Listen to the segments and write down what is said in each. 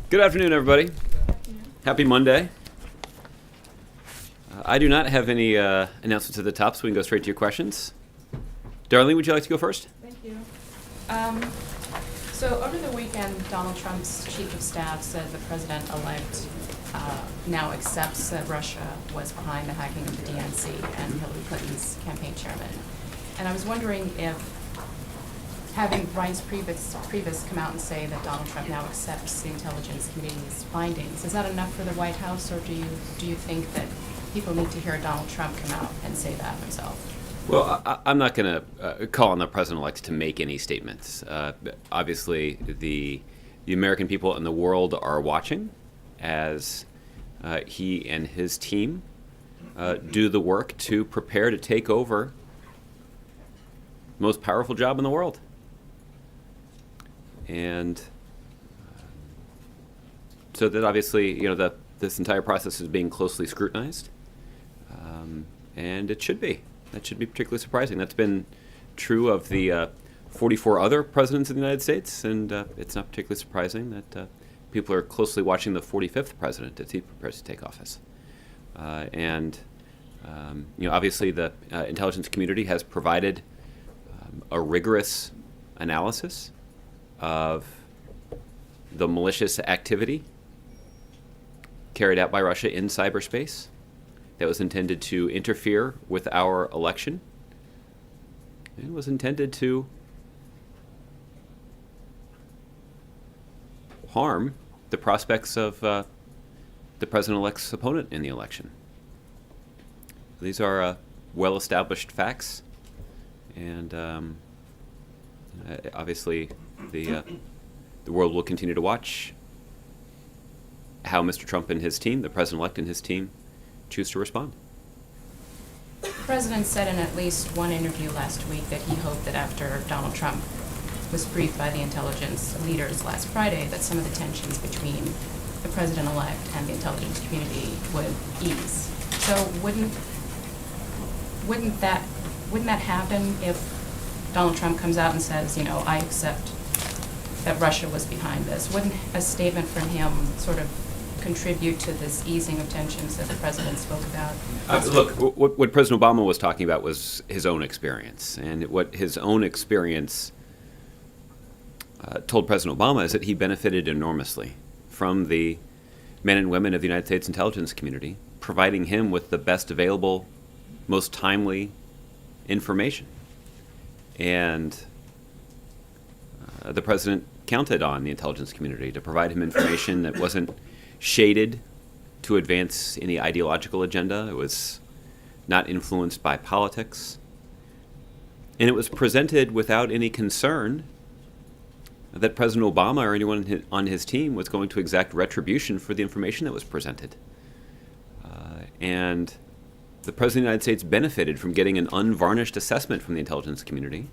Good afternoon, everybody. Happy Monday. I do not have any announcements at the top, so we can go straight to your questions. Darlene, would you like to go first? Thank you. So over the weekend, Donald Trump's chief of staff said the president-elect now accepts that Russia was behind the hacking of the DNC and Hillary Clinton's campaign chairman. And I was wondering if, having Reince Priebus come out and say that Donald Trump now accepts the Intelligence Committee's findings, is that enough for the White House, or do you think that people need to hear Donald Trump come out and say that himself? Well, I'm not going to call on the president-elect to make any statements. Obviously, the American people and the world are watching as he and his team do the work to prepare to take over the most powerful job in the world. And so that obviously, this entire process is being closely scrutinized, and it should be. That should be particularly surprising. That's been true of the 44 other presidents of the United States, and it's not particularly surprising that people are closely watching the 45th president as he prepares to take office. Obviously the intelligence community has provided a rigorous analysis of the malicious activity carried out by Russia in cyberspace that was intended to interfere with our election and was intended to harm the prospects of the president-elect's opponent in the election. These are well-established facts, and obviously the world will continue to watch how Mr. Trump and his team, the president-elect and his team, choose to respond. The president said in at least one interview last week that he hoped that after Donald Trump was briefed by the intelligence leaders last Friday, that some of the tensions between the president-elect and the intelligence community would ease. So wouldn't that happen if Donald Trump comes out and says, I accept that Russia was behind this? Wouldn't a statement from him sort of contribute to this easing of tensions that the president spoke about? Look, what President Obama was talking about was his own experience. And what his own experience told President Obama is that he benefited enormously from the men and women of the United States intelligence community, providing him with the best available, most timely information. And the president counted on the intelligence community to provide him information that wasn't shaded to advance any ideological agenda. It was not influenced by politics. And it was presented without any concern that President Obama or anyone on his team was going to exact retribution for the information that was presented. And the President of the United States benefited from getting an unvarnished assessment from the intelligence community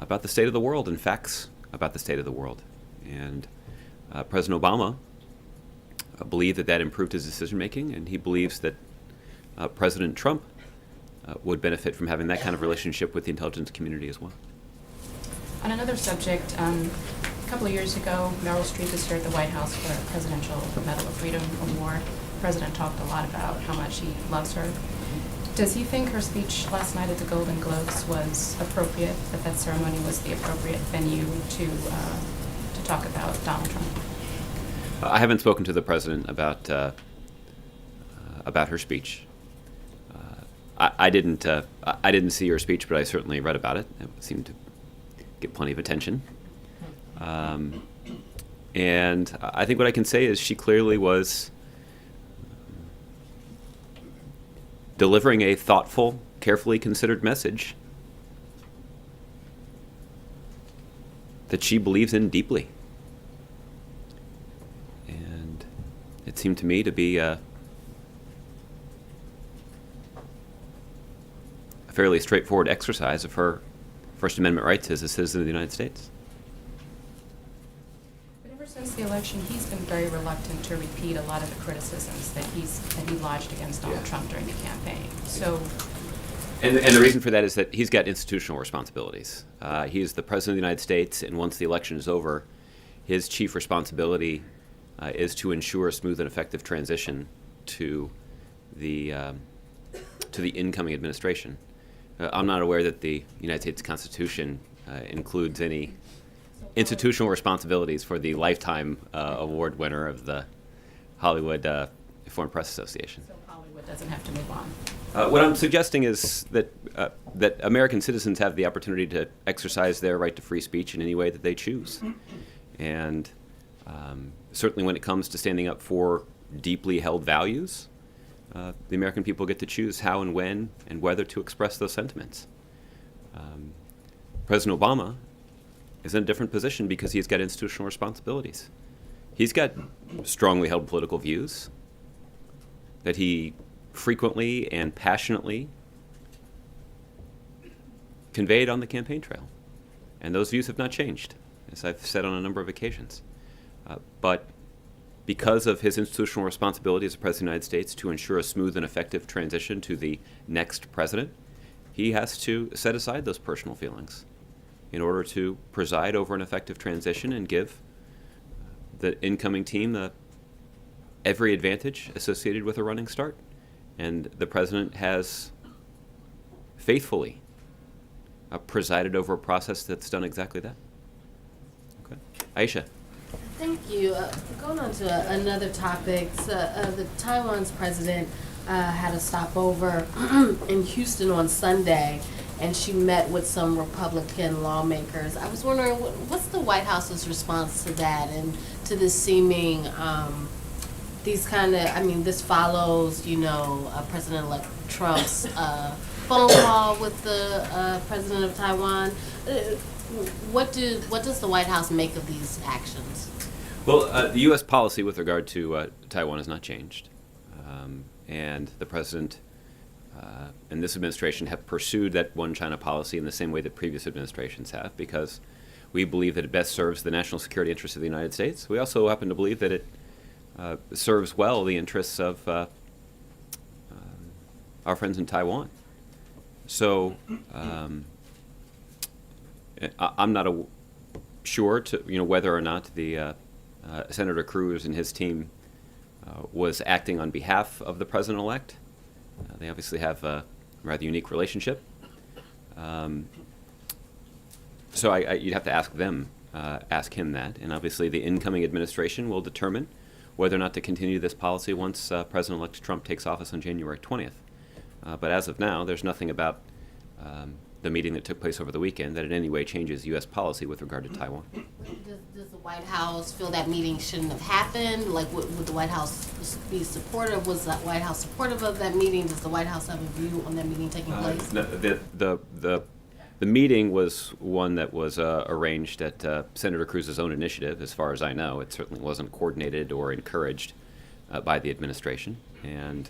about the state of the world and facts about the state of the world. And President Obama believed that improved his decision-making, and he believes that President Trump would benefit from having that kind of relationship with the intelligence community as well. On another subject, a couple of years ago, Meryl Streep was here at the White House for a Presidential Medal of Freedom Award. The president talked a lot about how much he loves her. Does he think her speech last night at the Golden Globes was appropriate, that ceremony was the appropriate venue to talk about Donald Trump? I haven't spoken to the president about her speech. I didn't see her speech, but I certainly read about it. It seemed to get plenty of attention. And I think what I can say is she clearly was delivering a thoughtful, carefully considered message that she believes in deeply. And it seemed to me to be a fairly straightforward exercise of her First Amendment rights as a citizen of the United States. But ever since the election, he's been very reluctant to repeat a lot of the criticisms that he lodged against Donald Trump during the campaign. So, and the reason for that is that he's got institutional responsibilities. He is the President of the United States, and once the election is over, his chief responsibility is to ensure a smooth and effective transition to the incoming administration. I'm not aware that the United States Constitution includes any institutional responsibilities for the lifetime award winner of the Hollywood Foreign Press Association. So Hollywood doesn't have to move on. What I'm suggesting is that American citizens have the opportunity to exercise their right to free speech in any way that they choose. And certainly when it comes to standing up for deeply held values, the American people get to choose how and when and whether to express those sentiments. President Obama is in a different position because he's got institutional responsibilities. He's got strongly held political views that he frequently and passionately conveyed on the campaign trail. And those views have not changed, as I've said on a number of occasions. But because of his institutional responsibility as the President of the United States to ensure a smooth and effective transition to the next president, he has to set aside those personal feelings in order to preside over an effective transition and give the incoming team every advantage associated with a running start. And the president has faithfully presided over a process that's done exactly that. Okay. Aisha. Thank you. Going on to another topic, the Taiwan's president had a stopover in Houston on Sunday, and she met with some Republican lawmakers. I was wondering, what's the White House's response to that and to this seeming, this follows, President-elect Trump's phone call with the president of Taiwan. What does the White House make of these actions? Well, the U.S. policy with regard to Taiwan has not changed. And the president and this administration have pursued that one China policy in the same way that previous administrations have, because we believe that it best serves the national security interests of the United States. We also happen to believe that it serves well the interests of our friends in Taiwan. So I'm not sure whether or not the Senator Cruz and his team was acting on behalf of the president-elect. They obviously have a rather unique relationship. So you'd have to ask him that. And obviously the incoming administration will determine whether or not to continue this policy once President-elect Trump takes office on January 20th. But as of now, there's nothing about the meeting that took place over the weekend that in any way changes U.S. policy with regard to Taiwan. Does the White House feel that meeting shouldn't have happened? Like, would the White House be supportive? Was the White House supportive of that meeting? Does the White House have a view on that meeting taking place? No, the meeting was one that was arranged at Senator Cruz's own initiative, as far as I know. It certainly wasn't coordinated or encouraged by the administration. And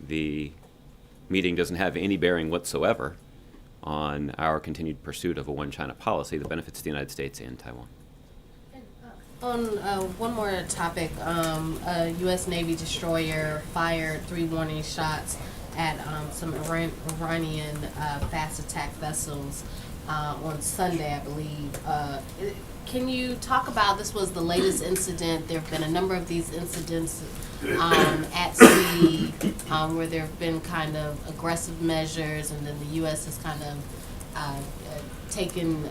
the meeting doesn't have any bearing whatsoever on our continued pursuit of a one China policy that benefits the United States and Taiwan. On one more topic, a U.S. Navy destroyer fired 3 warning shots at some Iranian fast attack vessels on Sunday, I believe. Can you talk about, this was the latest incident, there have been a number of these incidents at sea where there have been kind of aggressive measures, and then the U.S. has kind of taken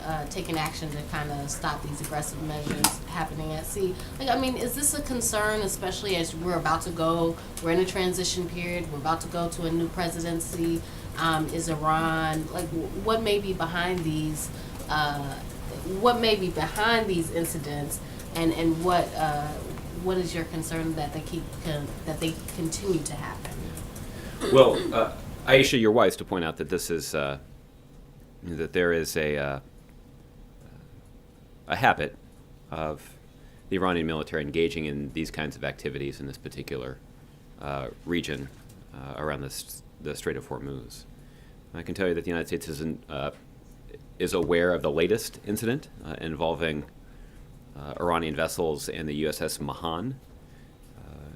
action to kind of stop these aggressive measures happening at sea. Is this a concern, especially as we're in a transition period, we're about to go to a new presidency? Is Iran, what may be behind these incidents, and what is your concern that they continue to happen? Well, Aisha, you're wise to point out that this is that there is a habit of the Iranian military engaging in these kinds of activities in this particular region around the Strait of Hormuz. I can tell you that the United States is aware of the latest incident involving Iranian vessels and the USS Mahan.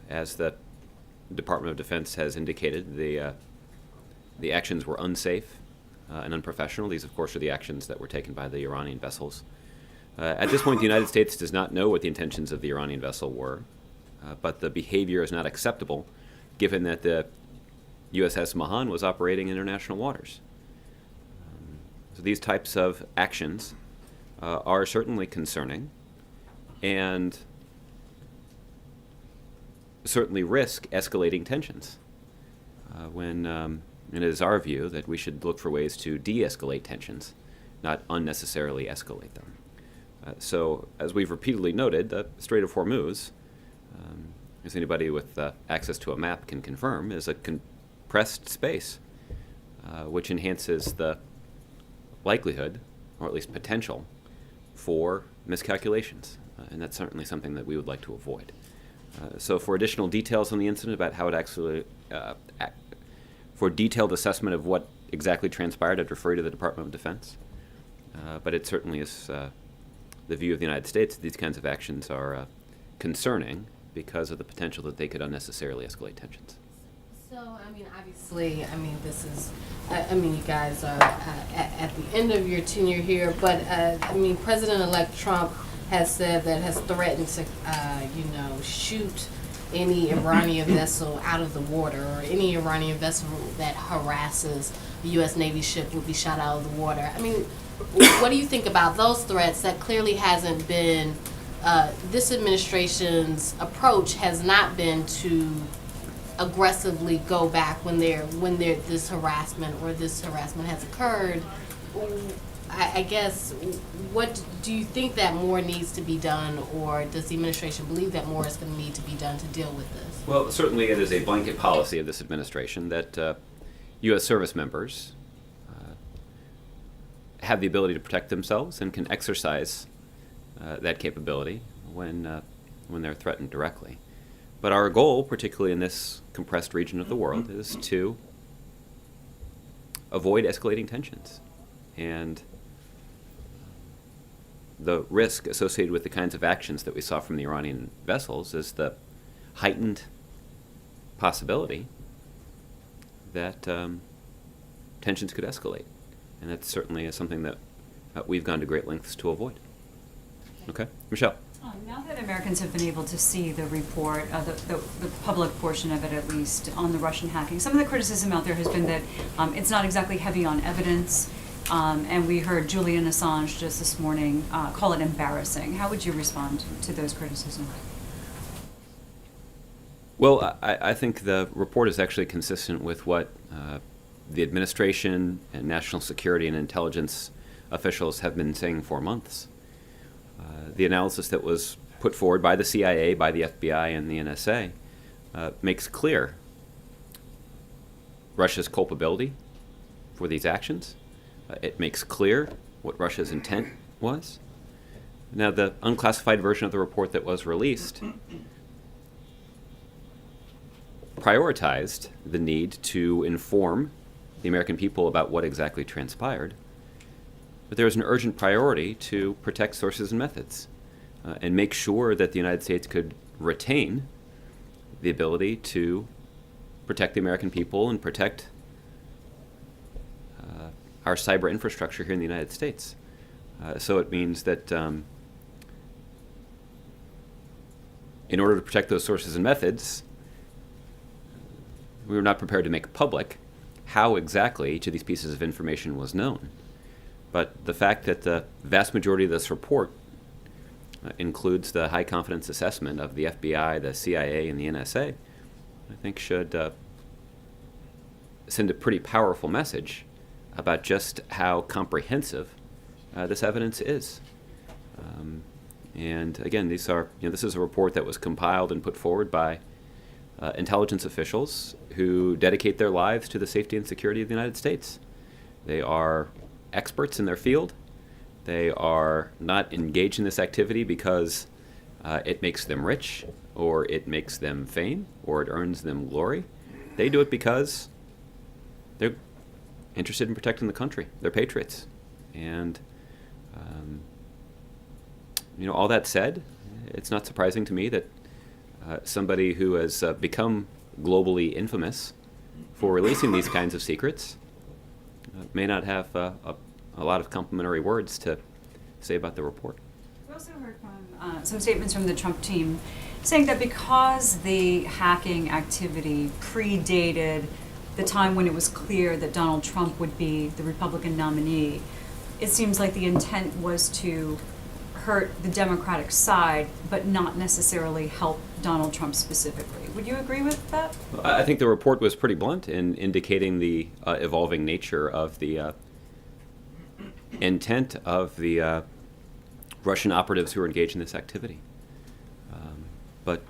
As the Department of Defense has indicated, the actions were unsafe and unprofessional. These, of course, are the actions that were taken by the Iranian vessels. At this point, the United States does not know what the intentions of the Iranian vessel were, but the behavior is not acceptable given that the USS Mahan was operating in international waters. So these types of actions are certainly concerning and certainly risk escalating tensions when it is our view that we should look for ways to de-escalate tensions, not unnecessarily escalate them. So, as we've repeatedly noted, the Strait of Hormuz, as anybody with access to a map can confirm, is a compressed space, which enhances the likelihood, or at least potential, for miscalculations. And that's certainly something that we would like to avoid. So for additional details on the incident about how it actually, for detailed assessment of what exactly transpired, I'd refer you to the Department of Defense. But it certainly is the view of the United States that these kinds of actions are concerning because of the potential that they could unnecessarily escalate tensions. So, I mean, obviously, I mean, this is, I mean, you guys are at the end of your tenure here, but, I mean, President-elect Trump has said that has threatened to, shoot any Iranian vessel out of the water, or any Iranian vessel that harasses a U.S. Navy ship would be shot out of the water. I mean, what do you think about those threats? That clearly hasn't been, this administration's approach has not been to aggressively go back when this harassment has occurred. I guess, what do you think that more needs to be done, or does the administration believe that more is going to need to be done to deal with this? Well, certainly it is a blanket policy of this administration that U.S. service members have the ability to protect themselves and can exercise that capability when they're threatened directly. But our goal, particularly in this compressed region of the world, is to avoid escalating tensions. And the risk associated with the kinds of actions that we saw from the Iranian vessels is the heightened possibility that tensions could escalate. And that certainly is something that we've gone to great lengths to avoid. Okay, Michelle. Now that Americans have been able to see the report, the public portion of it at least, on the Russian hacking, some of the criticism out there has been that it's not exactly heavy on evidence, and we heard Julian Assange just this morning call it embarrassing. How would you respond to those criticisms? Well, I think the report is actually consistent with what the administration and national security and intelligence officials have been saying for months. The analysis that was put forward by the CIA, by the FBI, and the NSA makes clear Russia's culpability for these actions. It makes clear what Russia's intent was. Now, the unclassified version of the report that was released prioritized the need to inform the American people about what exactly transpired. But there was an urgent priority to protect sources and methods and make sure that the United States could retain the ability to protect the American people and protect our cyber infrastructure here in the United States. So it means that in order to protect those sources and methods, we were not prepared to make public how exactly each of these pieces of information was known. But the fact that the vast majority of this report includes the high confidence assessment of the FBI, the CIA, and the NSA, I think should send a pretty powerful message about just how comprehensive this evidence is. And again, this is a report that was compiled and put forward by intelligence officials who dedicate their lives to the safety and security of the United States. They are experts in their field. They are not engaged in this activity because it makes them rich, or it makes them fame, or it earns them glory. They do it because they're interested in protecting the country. They're patriots. And all that said, it's not surprising to me that somebody who has become globally infamous for releasing these kinds of secrets may not have a lot of complimentary words to say about the report. also heard from some statements from the Trump team saying that because the hacking activity predated the time when it was clear that Donald Trump would be the Republican nominee, it seems like the intent was to hurt the Democratic side, but not necessarily help Donald Trump specifically. Would you agree with that? I think the report was pretty blunt in indicating the evolving nature of the intent of the Russian operatives who were engaged in this activity. But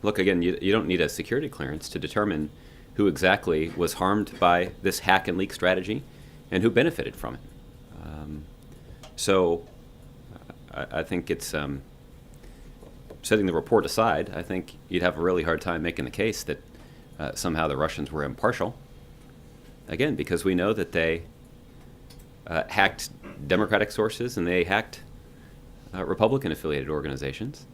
look, again, you don't need a security clearance to determine who exactly was harmed by this hack and leak strategy and who benefited from it. So I think it's, setting the report aside, I think you'd have a really hard time making the case that somehow the Russians were impartial. Again, because we know that they hacked Democratic sources and they hacked Republican-affiliated organizations.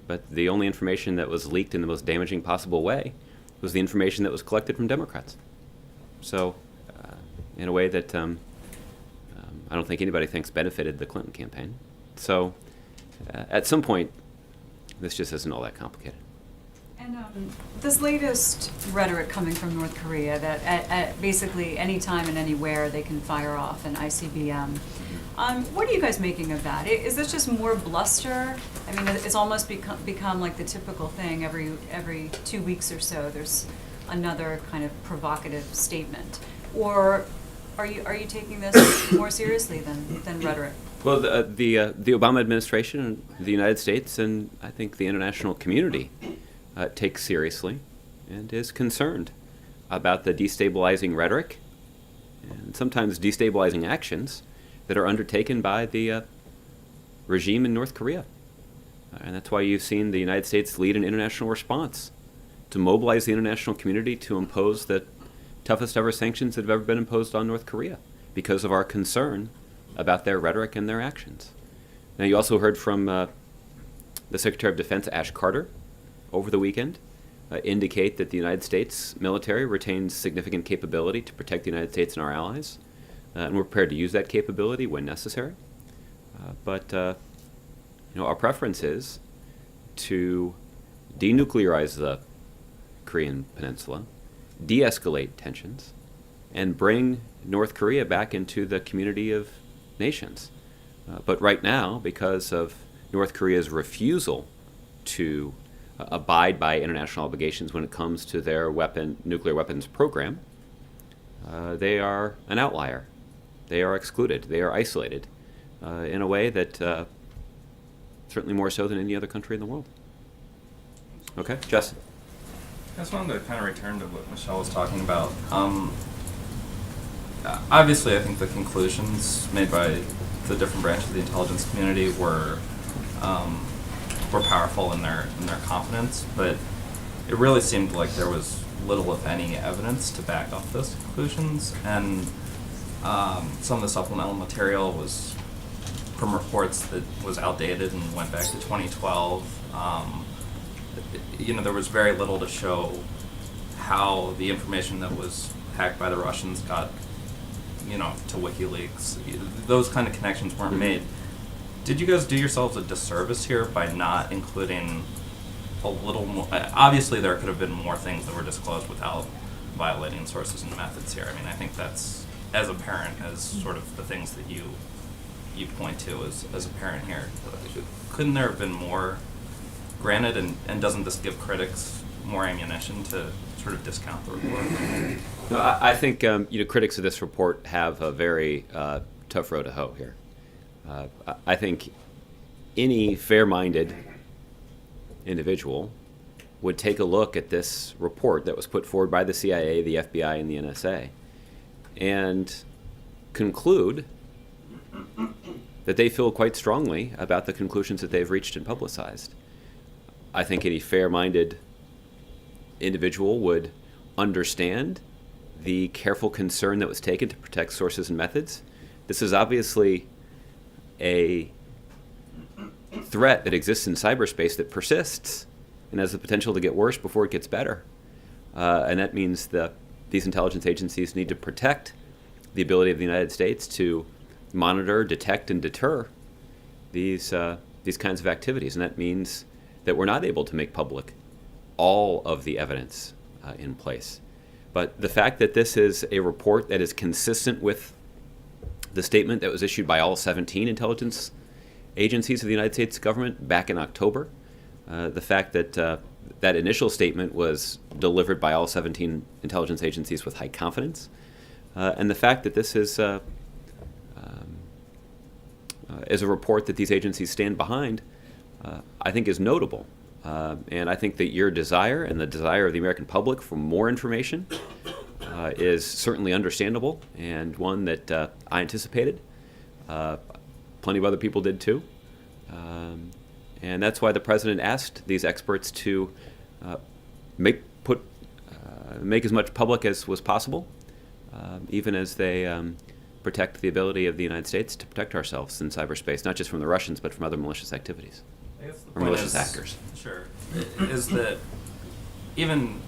But the only information that was leaked in the most damaging possible way was the information that was collected from Democrats. So, in a way that I don't think anybody thinks benefited the Clinton campaign. So, at some point, this just isn't all that complicated. And this latest rhetoric coming from North Korea that at basically any time and anywhere they can fire off an ICBM. What are you guys making of that? Is this just more bluster? I mean, it's almost become like the typical thing. Every 2 weeks or so, there's another kind of provocative statement. Or are you taking this more seriously than rhetoric? Well, the Obama administration and the United States and I think the international community takes seriously and is concerned about the destabilizing rhetoric and sometimes destabilizing actions that are undertaken by the regime in North Korea. And that's why you've seen the United States lead an international response to mobilize the international community to impose the toughest ever sanctions that have ever been imposed on North Korea because of our concern about their rhetoric and their actions. Now, you also heard from the Secretary of Defense, Ash Carter, over the weekend, indicate that the United States military retains significant capability to protect the United States and our allies, and we're prepared to use that capability when necessary. But our preference is to denuclearize the Korean Peninsula, de-escalate tensions, and bring North Korea back into the community of nations. But right now, because of North Korea's refusal to abide by international obligations when it comes to their nuclear weapons program, they are an outlier. They are excluded. They are isolated in a way that certainly more so than any other country in the world. Okay, Justin. I just wanted to kind of return to what Michelle was talking about. Obviously, I think the conclusions made by the different branches of the intelligence community were powerful in their confidence, but it really seemed like there was little, if any, evidence to back up those conclusions. And some of the supplemental material was from reports that was outdated and went back to 2012. There was very little to show how the information that was hacked by the Russians got, to WikiLeaks. Those kind of connections weren't made. Did you guys do yourselves a disservice here by not including a little more? Obviously, there could have been more things that were disclosed without violating sources and methods here. I mean, I think that's as apparent as sort of the things that you point to as apparent here. Couldn't there have been more? Granted, and doesn't this give critics more ammunition to sort of discount the report? No, I think critics of this report have a very tough row to hoe here. I think any fair-minded individual would take a look at this report that was put forward by the CIA, the FBI, and the NSA and conclude that they feel quite strongly about the conclusions that they've reached and publicized. I think any fair-minded individual would understand the careful concern that was taken to protect sources and methods. This is obviously a threat that exists in cyberspace that persists and has the potential to get worse before it gets better. And that means that these intelligence agencies need to protect the ability of the United States to monitor, detect, and deter these kinds of activities, and that means that we're not able to make public all of the evidence in place. But the fact that this is a report that is consistent with the statement that was issued by all 17 intelligence agencies of the United States government back in October, the fact that that initial statement was delivered by all 17 intelligence agencies with high confidence, and the fact that this is a report that these agencies stand behind, I think is notable. And I think that your desire and the desire of the American public for more information is certainly understandable, and one that I anticipated. Plenty of other people did too. And that's why the president asked these experts to make as much public as was possible, even as they protect the ability of the United States to protect ourselves in cyberspace, not just from the Russians, but from other malicious activities. I guess the Or point malicious is, actors. Sure. Is that even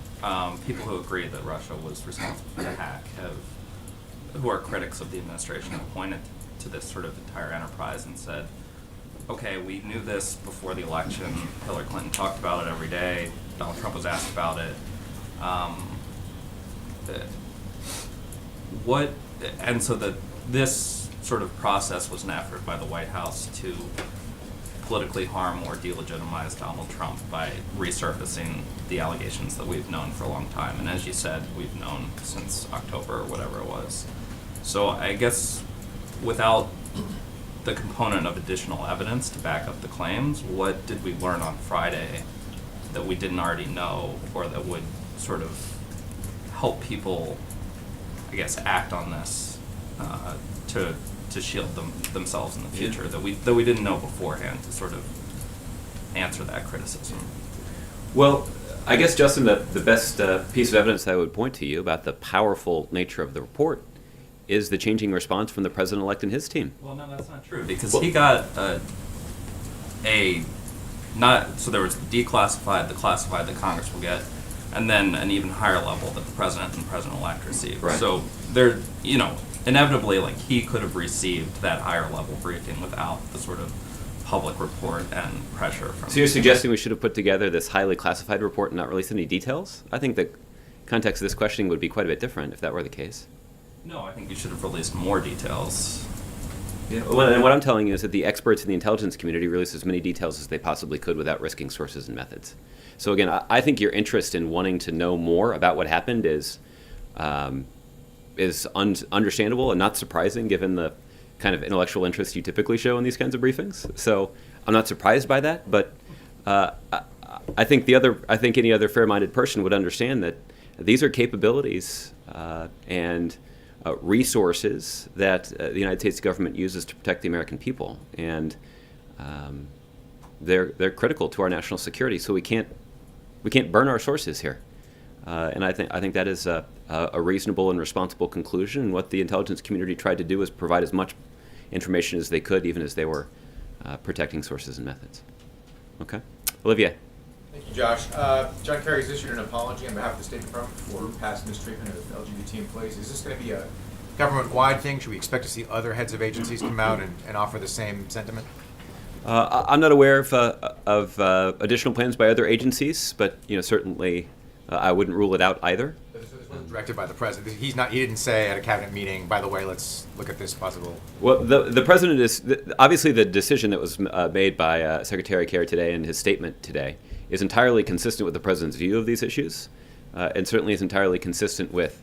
people who agree that Russia was responsible for the hack who are critics of the administration, have pointed to this sort of entire enterprise and said, okay, we knew this before the election. Hillary Clinton talked about it every day. Donald Trump was asked about it. This sort of process was an effort by the White House to politically harm or delegitimize Donald Trump by resurfacing the allegations that we've known for a long time. And as you said, we've known since October or whatever it was. So I guess without the component of additional evidence to back up the claims, what did we learn on Friday that we didn't already know, or that would sort of help people, I guess, act on this to shield themselves in the future, that we didn't know beforehand, to sort of answer that criticism? Well, I guess, Justin, the best piece of evidence I would point to you about the powerful nature of the report is the changing response from the president-elect and his team. Well, no, that's not true, because he got so there was declassified, the classified that Congress will get, and then an even higher level that the president and president-elect received. Right. So there, inevitably, he could have received that higher level briefing without the sort of public report and pressure from. So you're suggesting we should have put together this highly classified report and not released any details? I think the context of this questioning would be quite a bit different if that were the case. No, I think you should have released more details. Yeah. Well, and what I'm telling you is that the experts in the intelligence community released as many details as they possibly could without risking sources and methods. So again, I think your interest in wanting to know more about what happened is understandable and not surprising given the kind of intellectual interest you typically show in these kinds of briefings. So I'm not surprised by that, but I think any other fair-minded person would understand that these are capabilities and resources that the United States government uses to protect the American people, and they're critical to our national security. So we can't burn our sources here. And I think that is a reasonable and responsible conclusion. And what the intelligence community tried to do is provide as much information as they could, even as they were protecting sources and methods. Okay, Olivier. Thank you, Josh. John Kerry has issued an apology on behalf of the State Department for past mistreatment of LGBT employees. Is this going to be a government-wide thing? Should we expect to see other heads of agencies come out and offer the same sentiment? I'm not aware of additional plans by other agencies, but certainly I wouldn't rule it out either. This wasn't directed by the president. He didn't say at a cabinet meeting, by the way, let's look at this possible. Well, the president is obviously the decision that was made by Secretary Kerry today in his statement today is entirely consistent with the president's view of these issues, and certainly is entirely consistent with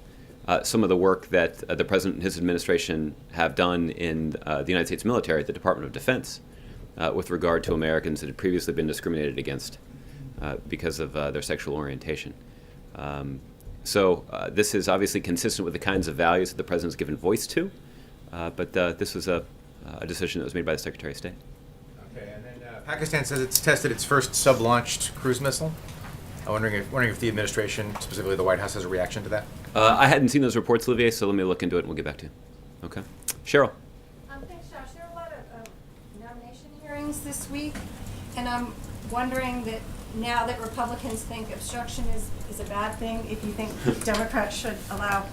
some of the work that the president and his administration have done in the United States military at the Department of Defense with regard to Americans that had previously been discriminated against because of their sexual orientation. So this is obviously consistent with the kinds of values that the president's given voice to, but this was a decision that was made by the Secretary of State. Okay, and then Pakistan says it's tested its first sub-launched cruise missile. I'm wondering if the administration, specifically the White House, has a reaction to that. I hadn't seen those reports, Olivier, so let me look into it and we'll get back to you. Okay. Cheryl. Thanks, Josh. There are a lot of nomination hearings this week, and I'm wondering that now that Republicans think obstruction is a bad thing, if you think Democrats should allow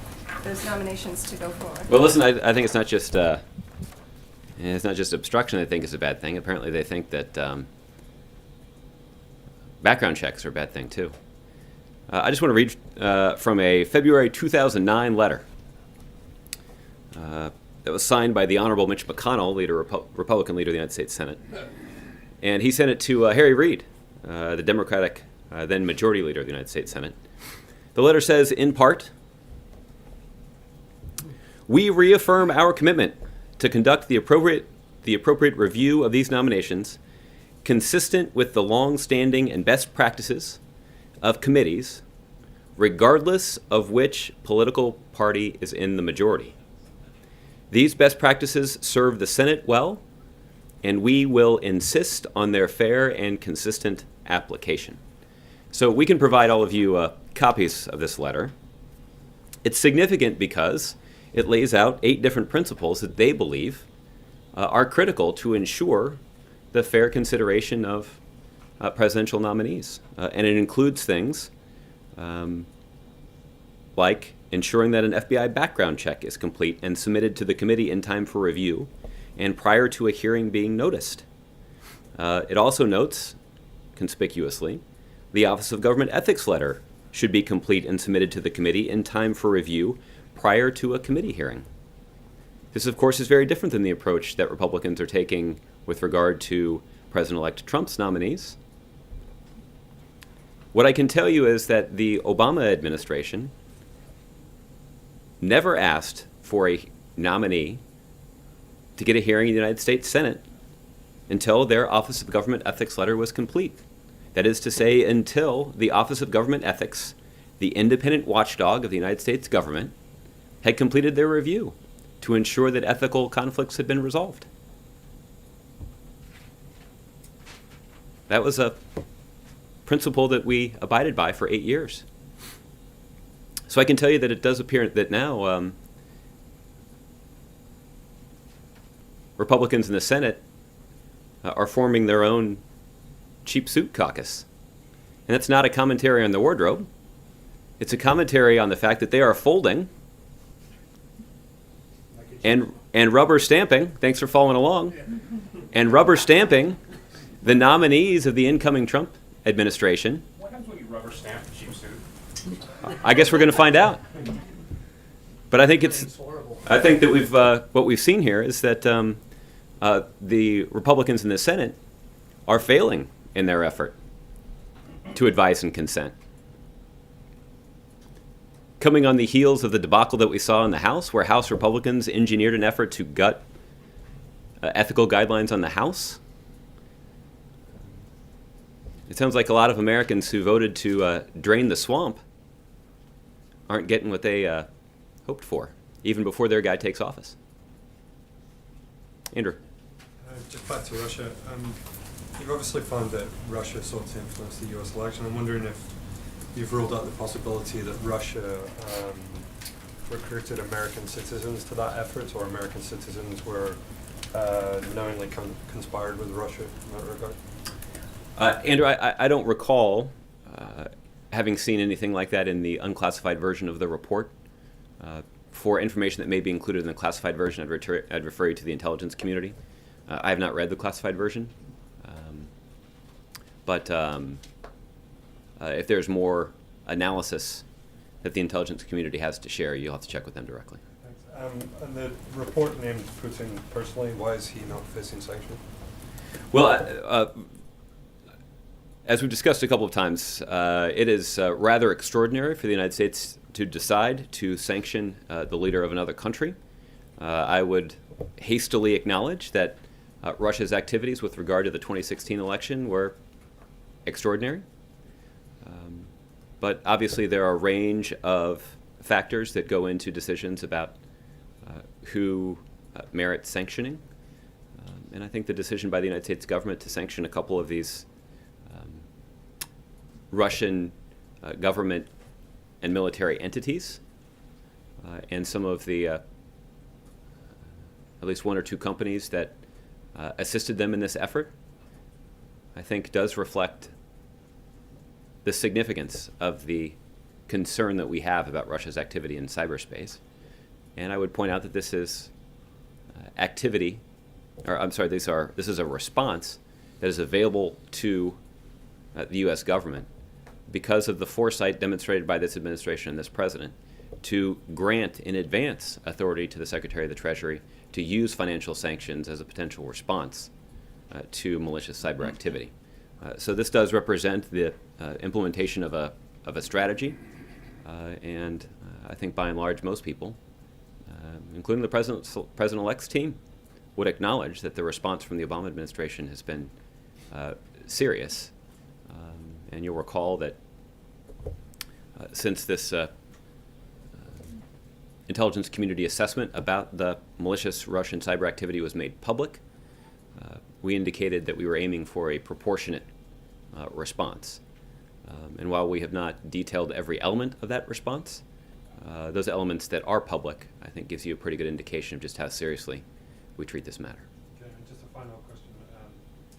those nominations to go forward. Well, listen, I think it's not just And it's not just obstruction they think is a bad thing. Apparently they think that background checks are a bad thing too. I just want to read from a February 2009 letter that was signed by the Honorable Mitch McConnell, Republican leader of the United States Senate. And he sent it to Harry Reid, the Democratic then Majority Leader of the United States Senate. The letter says, in part, we reaffirm our commitment to conduct the appropriate review of these nominations consistent with the long-standing and best practices of committees, regardless of which political party is in the majority. These best practices serve the Senate well, and we will insist on their fair and consistent application. So we can provide all of you copies of this letter. It's significant because it lays out 8 different principles that they believe are critical to ensure the fair consideration of presidential nominees. And it includes things like ensuring that an FBI background check is complete and submitted to the committee in time for review and prior to a hearing being noticed. It also notes, conspicuously, the Office of Government Ethics letter should be complete and submitted to the committee in time for review prior to a committee hearing. This, of course, is very different than the approach that Republicans are taking with regard to President-elect Trump's nominees. What I can tell you is that the Obama administration never asked for a nominee to get a hearing in the United States Senate until their Office of Government Ethics letter was complete. That is to say, until the Office of Government Ethics, the independent watchdog of the United States government, had completed their review to ensure that ethical conflicts had been resolved. That was a principle that we abided by for 8 years. So I can tell you that it does appear that now Republicans in the Senate are forming their own cheap suit caucus. And that's not a commentary on the wardrobe. It's a commentary on the fact that they are folding and rubber stamping, thanks for following along, and rubber stamping the nominees of the incoming Trump administration. What happens when you rubber stamp a cheap suit? I guess we're going to find out. But I think I think that what we've seen here is that the Republicans in the Senate are failing in their effort to advise and consent. Coming on the heels of the debacle that we saw in the House, where House Republicans engineered an effort to gut ethical guidelines on the House, it sounds like a lot of Americans who voted to drain the swamp aren't getting what they hoped for, even before their guy takes office. Andrew. Just back to Russia. You've obviously found that Russia sought to influence the US election. I'm wondering if you've ruled out the possibility that Russia recruited American citizens to that effort, or American citizens were knowingly conspired with Russia in that regard. Andrew, I don't recall having seen anything like that in the unclassified version of the report. For information that may be included in the classified version, I'd refer you to the intelligence community. I have not read the classified version. But if there's more analysis that the intelligence community has to share, you'll have to check with them directly. Thanks. And the report named Putin personally. Why is he not facing sanctions? Well, as we've discussed a couple of times, it is rather extraordinary for the United States to decide to sanction the leader of another country. I would hastily acknowledge that Russia's activities with regard to the 2016 election were extraordinary. But obviously there are a range of factors that go into decisions about who merits sanctioning. And I think the decision by the United States government to sanction a couple of these Russian government and military entities and some of the at least 1 or 2 companies that assisted them in this effort, I think does reflect the significance of the concern that we have about Russia's activity in cyberspace. And I would point out that this is activity or I'm sorry, this is a response that is available to the U.S. government because of the foresight demonstrated by this administration and this president to grant in advance authority to the Secretary of the Treasury to use financial sanctions as a potential response to malicious cyber activity. So this does represent the implementation of a strategy, and I think by and large most people, including the President-elect's team, would acknowledge that the response from the Obama administration has been serious. And you'll recall that since this intelligence community assessment about the malicious Russian cyber activity was made public, we indicated that we were aiming for a proportionate response. And while we have not detailed every element of that response, those elements that are public, I think, gives you a pretty good indication of just how seriously we treat this matter. Okay, and just a final question.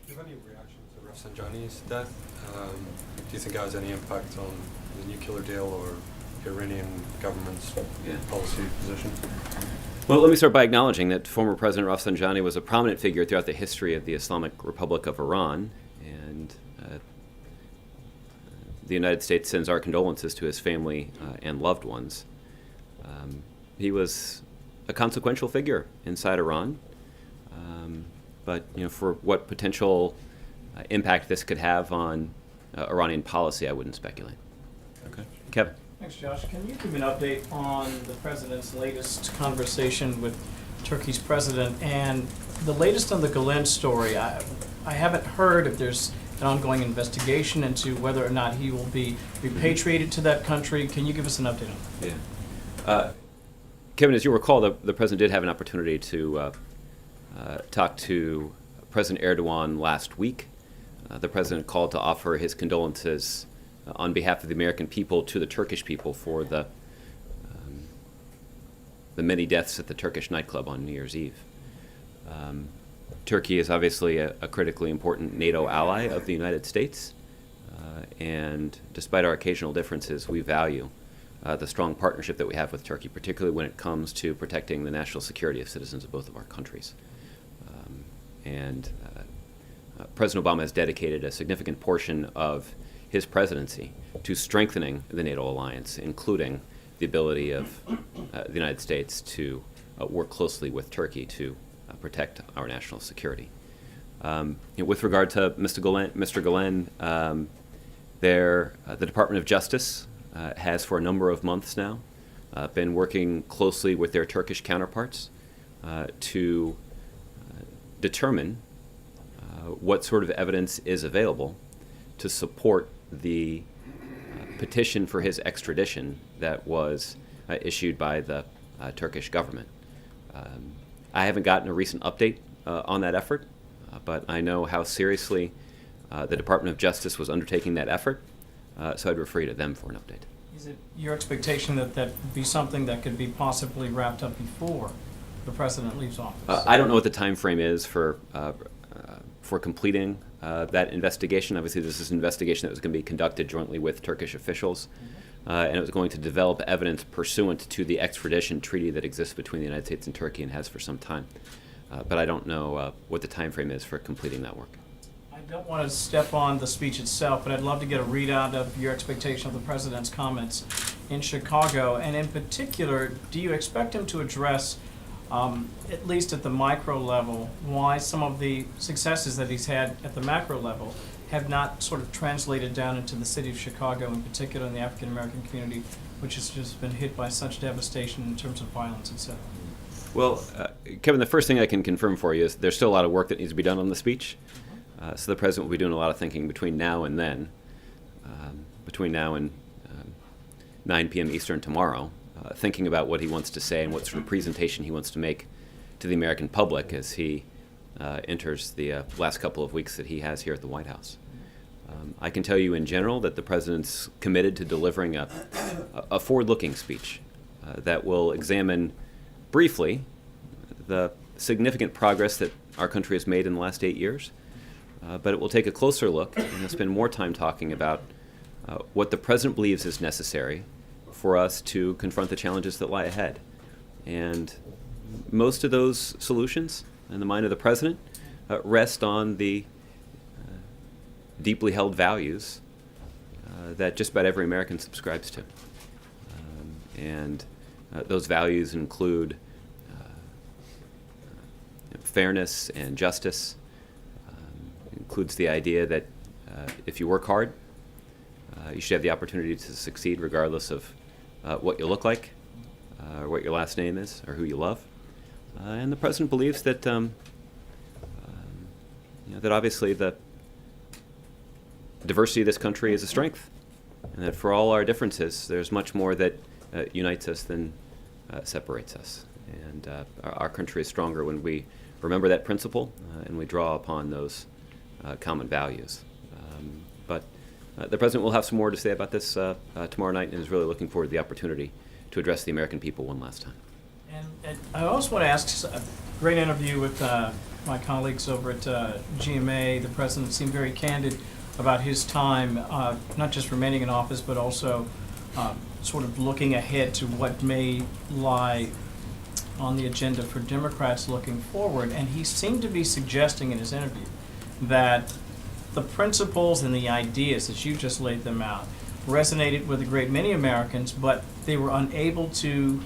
Do you have any reaction to Rafsanjani's death? Do you think it has any impact on the nuclear deal or Iranian government's policy position? Well, let me start by acknowledging that former President Rafsanjani was a prominent figure throughout the history of the Islamic Republic of Iran, and the United States sends our condolences to his family and loved ones. He was a consequential figure inside Iran, but for what potential impact this could have on Iranian policy, I wouldn't speculate. Okay, Kevin. Thanks, Josh. Can you give an update on the president's latest conversation with Turkey's president and the latest on the Gulen story? I haven't heard if there's an ongoing investigation into whether or not he will be repatriated to that country. Can you give us an update on that? Yeah. Kevin, as you recall, the president did have an opportunity to talk to President Erdogan last week. The president called to offer his condolences on behalf of the American people to the Turkish people for the many deaths at the Turkish nightclub on New Year's Eve. Turkey is obviously a critically important NATO ally of the United States, and despite our occasional differences, we value the strong partnership that we have with Turkey, particularly when it comes to protecting the national security of citizens of both of our countries. President Obama has dedicated a significant portion of his presidency to strengthening the NATO alliance, including the ability of the United States to work closely with Turkey to protect our national security. With regard to Mr. Gulen, the Department of Justice has for a number of months now been working closely with their Turkish counterparts to determine what sort of evidence is available to support the petition for his extradition that was issued by the Turkish government. I haven't gotten a recent update on that effort, but I know how seriously the Department of Justice was undertaking that effort, so I'd refer you to them for an update. Is it your expectation that that would be something that could be possibly wrapped up before the president leaves office? I don't know what the time frame is for completing that investigation. Obviously, this is an investigation that was going to be conducted jointly with Turkish officials, and it was going to develop evidence pursuant to the extradition treaty that exists between the United States and Turkey and has for some time. But I don't know what the time frame is for completing that work. I don't want to step on the speech itself, but I'd love to get a readout of your expectation of the president's comments in Chicago. And in particular, do you expect him to address, at least at the micro level, why some of the successes that he's had at the macro level have not sort of translated down into the city of Chicago, in particular in the African American community, which has just been hit by such devastation in terms of violence, et cetera? Well, Kevin, the first thing I can confirm for you is there's still a lot of work that needs to be done on the speech. So the president will be doing a lot of thinking between now and then, between now and 9 p.m. Eastern tomorrow, thinking about what he wants to say and what sort of presentation he wants to make to the American public as he enters the last couple of weeks that he has here at the White House. I can tell you in general that the president's committed to delivering a forward-looking speech that will examine briefly the significant progress that our country has made in the last 8 years, but it will take a closer look and we'll spend more time talking about what the president believes is necessary for us to confront the challenges that lie ahead. And most of those solutions and the mind of the president rest on the deeply held values that just about every American subscribes to. And those values include fairness and justice. Includes the idea that if you work hard, you should have the opportunity to succeed regardless of what you look like, or what your last name is, or who you love. And the president believes that, that obviously the diversity of this country is a strength, and that for all our differences, there's much more that unites us than separates us. And our country is stronger when we remember that principle and we draw upon those common values. But the president will have some more to say about this tomorrow night, and is really looking forward to the opportunity to address the American people one last time. And I also want to ask, a great interview with my colleagues over at GMA. The president seemed very candid about his time, not just remaining in office, but also sort of looking ahead to what may lie on the agenda for Democrats looking forward. And he seemed to be suggesting in his interview that the principles and the ideas, as you just laid them out, resonated with a great many Americans, but they were unable to,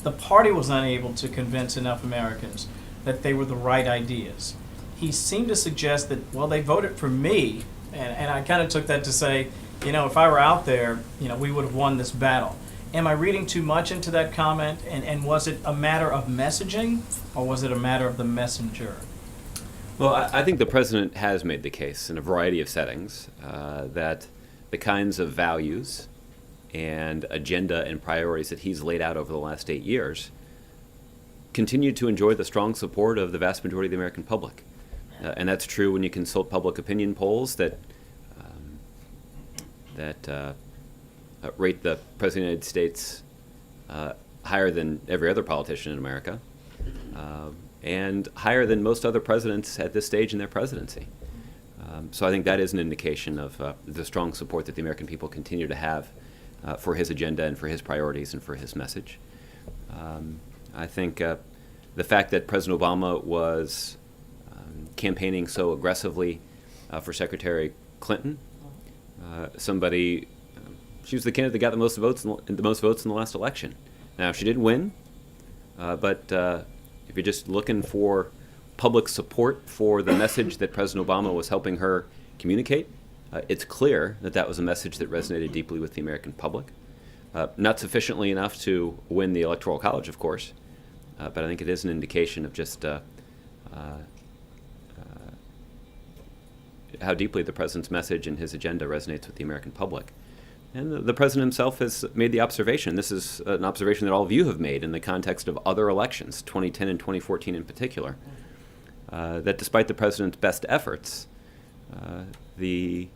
the party was unable to convince enough Americans that they were the right ideas. He seemed to suggest that, well, they voted for me, and I kind of took that to say, if I were out there, we would have won this battle. Am I reading too much into that comment? And was it a matter of messaging, or was it a matter of the messenger? Well, I think the president has made the case in a variety of settings that the kinds of values and agenda and priorities that he's laid out over the last 8 years continue to enjoy the strong support of the vast majority of the American public. And that's true when you consult public opinion polls that rate the President of the United States higher than every other politician in America, and higher than most other presidents at this stage in their presidency. So I think that is an indication of the strong support that the American people continue to have for his agenda and for his priorities and for his message. I think the fact that President Obama was campaigning so aggressively for Secretary Clinton, she was the candidate that got the most votes in the last election. Now, she didn't win, but if you're just looking for public support for the message that President Obama was helping her communicate, it's clear that that was a message that resonated deeply with the American public. Not sufficiently enough to win the Electoral College, of course, but I think it is an indication of just how deeply the president's message and his agenda resonates with the American public. And the president himself has made the observation, this is an observation that all of you have made in the context of other elections, 2010 and 2014 in particular, that despite the president's best efforts, the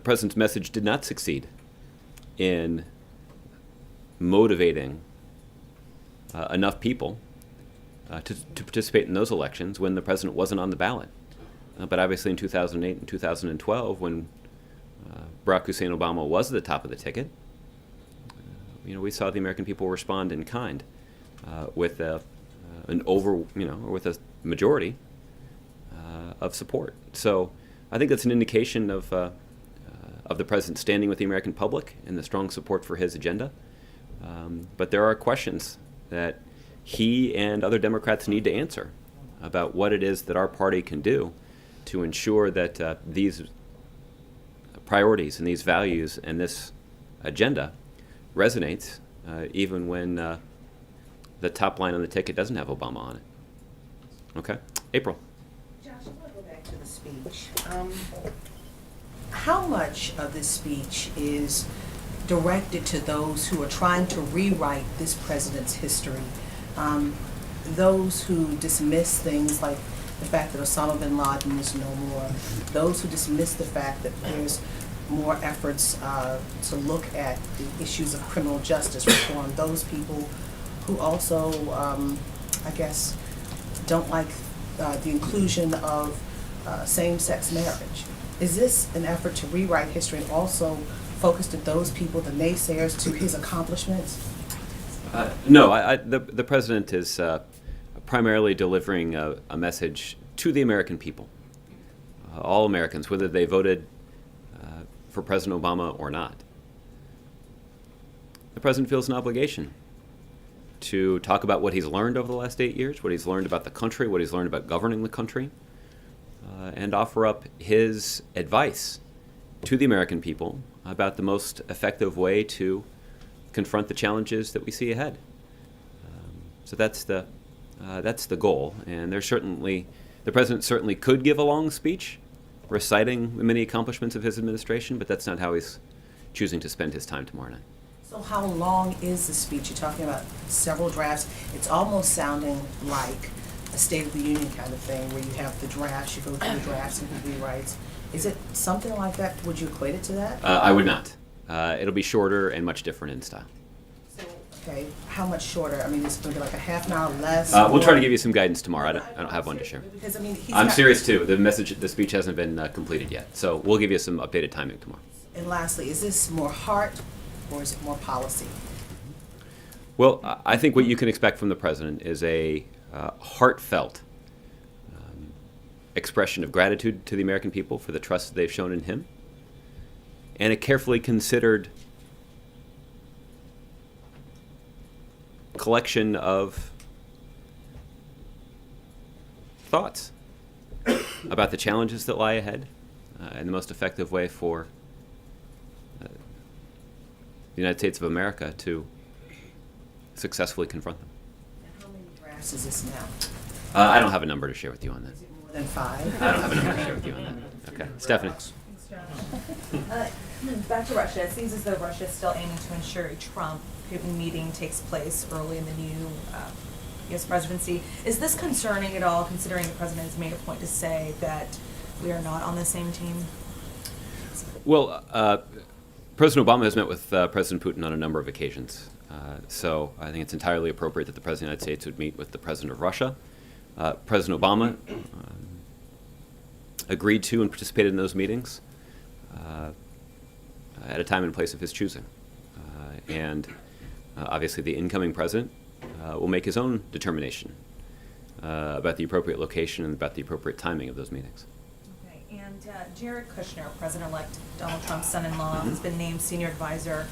president's message did not succeed in motivating enough people to participate in those elections when the president wasn't on the ballot. But obviously in 2008 and 2012, when Barack Hussein Obama was at the top of the ticket, we saw the American people respond in kind with a majority of support. So I think that's an indication of the president standing with the American public and the strong support for his agenda. But there are questions that he and other Democrats need to answer about what it is that our party can do to ensure that these priorities and these values and this agenda resonates even when the top line on the ticket doesn't have Obama on it. Okay? April. Josh, I want to go back to the speech. How much of this speech is directed to those who are trying to rewrite this president's history? Those who dismiss things like the fact that Osama bin Laden is no more, those who dismiss the fact that there's more efforts to look at the issues of criminal justice reform, those people who also, I guess, don't like the inclusion of same-sex marriage. Is this an effort to rewrite history and also focused at those people, the naysayers, to his accomplishments? No, the president is primarily delivering a message to the American people, all Americans, whether they voted for President Obama or not. The president feels an obligation to talk about what he's learned over the last 8 years, what he's learned about the country, what he's learned about governing the country, and offer up his advice to the American people about the most effective way to confront the challenges that we see ahead. So that's the goal, and the president certainly could give a long speech reciting the many accomplishments of his administration, but that's not how he's choosing to spend his time tomorrow night. So how long is the speech? You're talking about several drafts. It's almost sounding like a State of the Union kind of thing, where you have the drafts, you go through the drafts and he rewrites. Is it something like that? Would you equate it to that? I would not. It'll be shorter and much different in style. Okay, how much shorter? I mean, is it going to be like a half an hour less? We'll try to or- give you some guidance tomorrow. I don't have one to share. Because, I mean, he's I'm got- serious too. The speech hasn't been completed yet, so we'll give you some updated timing tomorrow. And lastly, is this more heart or is it more policy? Well, I think what you can expect from the president is a heartfelt expression of gratitude to the American people for the trust that they've shown in him, and a carefully considered collection of thoughts about the challenges that lie ahead and the most effective way for the United States of America to successfully confront them. And how many drafts is this now? I don't have a number to share with you on that. Is it more than 5? I don't have a number to share with you on that. Okay, Stephanie. Back to Russia. It seems as though Russia is still aiming to ensure a Trump-Putin meeting takes place early in the new U.S. presidency. Is this concerning at all, considering the president has made a point to say that we are not on the same team? Well, President Obama has met with President Putin on a number of occasions. So I think it's entirely appropriate that the President of the United States would meet with the President of Russia. President Obama agreed to and participated in those meetings at a time and place of his choosing. And obviously the incoming president will make his own determination about the appropriate location and about the appropriate timing of those meetings. Okay. And Jared Kushner, President-elect Donald Trump's son-in-law, has been named senior advisor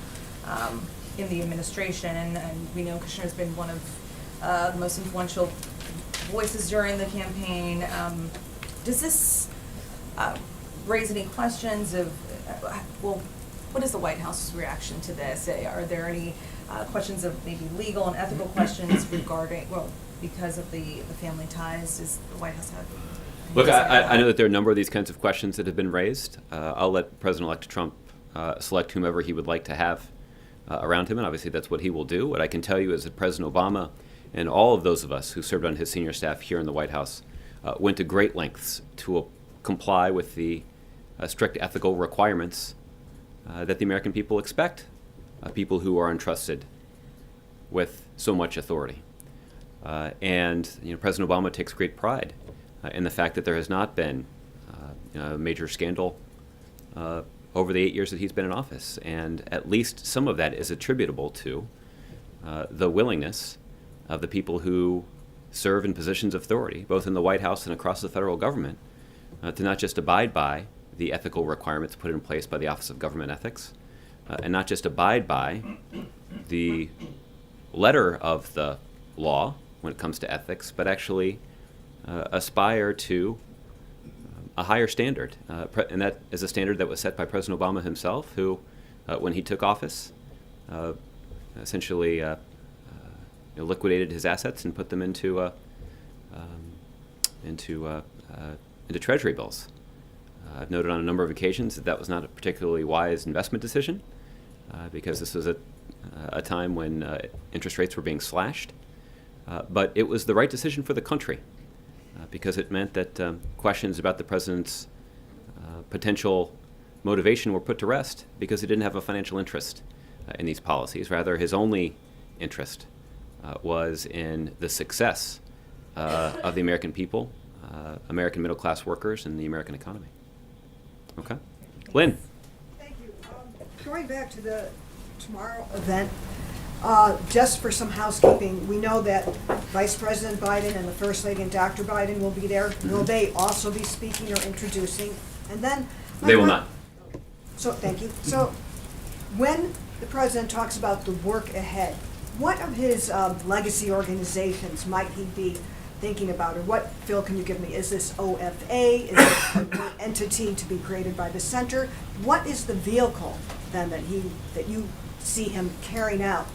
in the administration, and we know Kushner has been one of the most influential voices during the campaign. Does this raise any questions of, well, what is the White House's reaction to this? Are there any questions of maybe legal and ethical questions regarding, well, because of the family ties? Does the White House have? Look, I know that there are a number of these kinds of questions that have been raised. I'll let President-elect Trump select whomever he would like to have around him, and obviously that's what he will do. What I can tell you is that President Obama and all of those of us who served on his senior staff here in the White House went to great lengths to comply with the strict ethical requirements that the American people expect, people who are entrusted with so much authority. And President Obama takes great pride in the fact that there has not been a major scandal over the 8 years that he's been in office. And at least some of that is attributable to the willingness of the people who serve in positions of authority, both in the White House and across the federal government, to not just abide by the ethical requirements put in place by the Office of Government Ethics, and not just abide by the letter of the law when it comes to ethics, but actually aspire to a higher standard. And that is a standard that was set by President Obama himself, who, when he took office, essentially liquidated his assets and put them into Treasury bills. I've noted on a number of occasions that that was not a particularly wise investment decision, because this was a time when interest rates were being slashed. But it was the right decision for the country, because it meant that questions about the president's potential motivation were put to rest, because he didn't have a financial interest in these policies. Rather, his only interest was in the success of the American people, American middle-class workers, and the American economy. Okay? Lynn? Thank you. Going back to the tomorrow event, Just for some housekeeping, we know that Vice President Biden and the First Lady and Dr. Biden will be there. Will they also be speaking or introducing? And then They will not. So, thank you. So, when the president talks about the work ahead, what of his legacy organizations might he be thinking about? Or what, Phil, can you give me? Is this OFA? Is it an entity to be created by the center? What is the vehicle then that you see him carrying out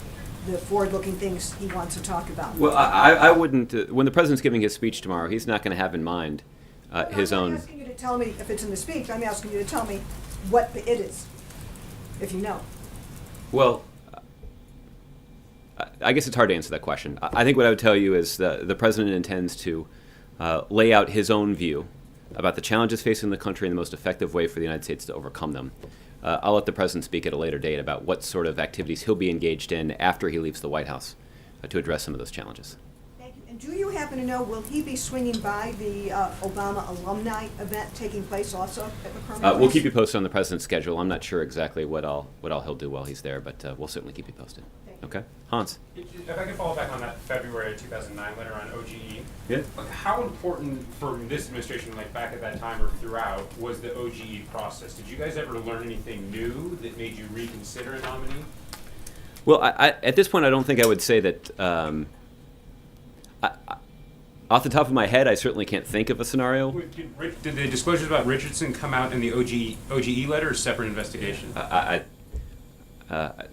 the forward-looking things he wants to talk about? Well, I wouldn't. When the president's giving his speech tomorrow, he's not going to have in mind his own. I'm not asking you to tell me if it's in the speech. I'm asking you to tell me what it is, if you know. Well, I guess it's hard to answer that question. I think what I would tell you is the president intends to lay out his own view about the challenges facing the country and the most effective way for the United States to overcome them. I'll let the president speak at a later date about what sort of activities he'll be engaged in after he leaves the White House to address some of those challenges. Thank you. And do you happen to know, will he be swinging by the Obama alumni event taking place also at McCormick Place? We'll keep you posted on the president's schedule. I'm not sure exactly what all he'll do while he's there, but we'll certainly keep you posted. Okay, Hans. If I could follow back on that February 2009 letter on OGE. Yeah. Like, how important for this administration, like back at that time or throughout, was the OGE process? Did you guys ever learn anything new that made you reconsider a nominee? Well, I at this point, I don't think I would say that. Off the top of my head, I certainly can't think of a scenario. Did the disclosures about Richardson come out in the OGE letter or separate investigation?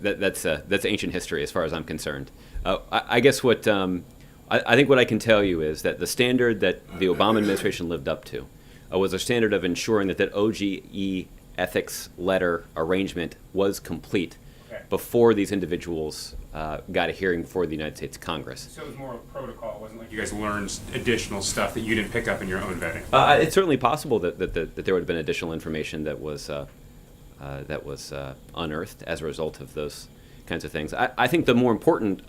That's ancient history as far as I'm concerned. I guess what I think what I can tell you is that the standard that the Obama administration lived up to was a standard of ensuring that OGE ethics letter arrangement was complete before these individuals got a hearing before the United States Congress. So it was more of a protocol. It wasn't like you guys learned additional stuff that you didn't pick up in your own vetting. It's certainly possible that there would have been additional information that was unearthed as a result of those kinds of things. I think the more important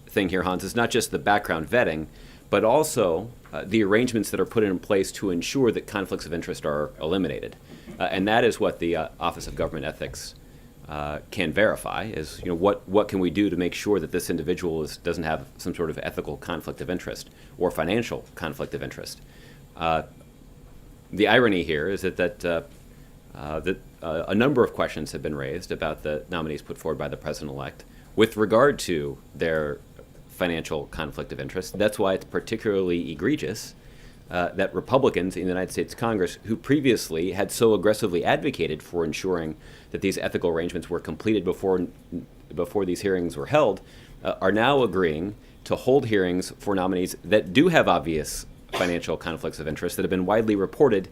thing here, Hans, is not just the background vetting, but also the arrangements that are put in place to ensure that conflicts of interest are eliminated. And that is what the Office of Government Ethics can verify, is what can we do to make sure that this individual doesn't have some sort of ethical conflict of interest or financial conflict of interest. The irony here is that a number of questions have been raised about the nominees put forward by the president-elect with regard to their financial conflict of interest. That's why it's particularly egregious that Republicans in the United States Congress, who previously had so aggressively advocated for ensuring that these ethical arrangements were completed before these hearings were held, are now agreeing to hold hearings for nominees that do have obvious financial conflicts of interest that have been widely reported,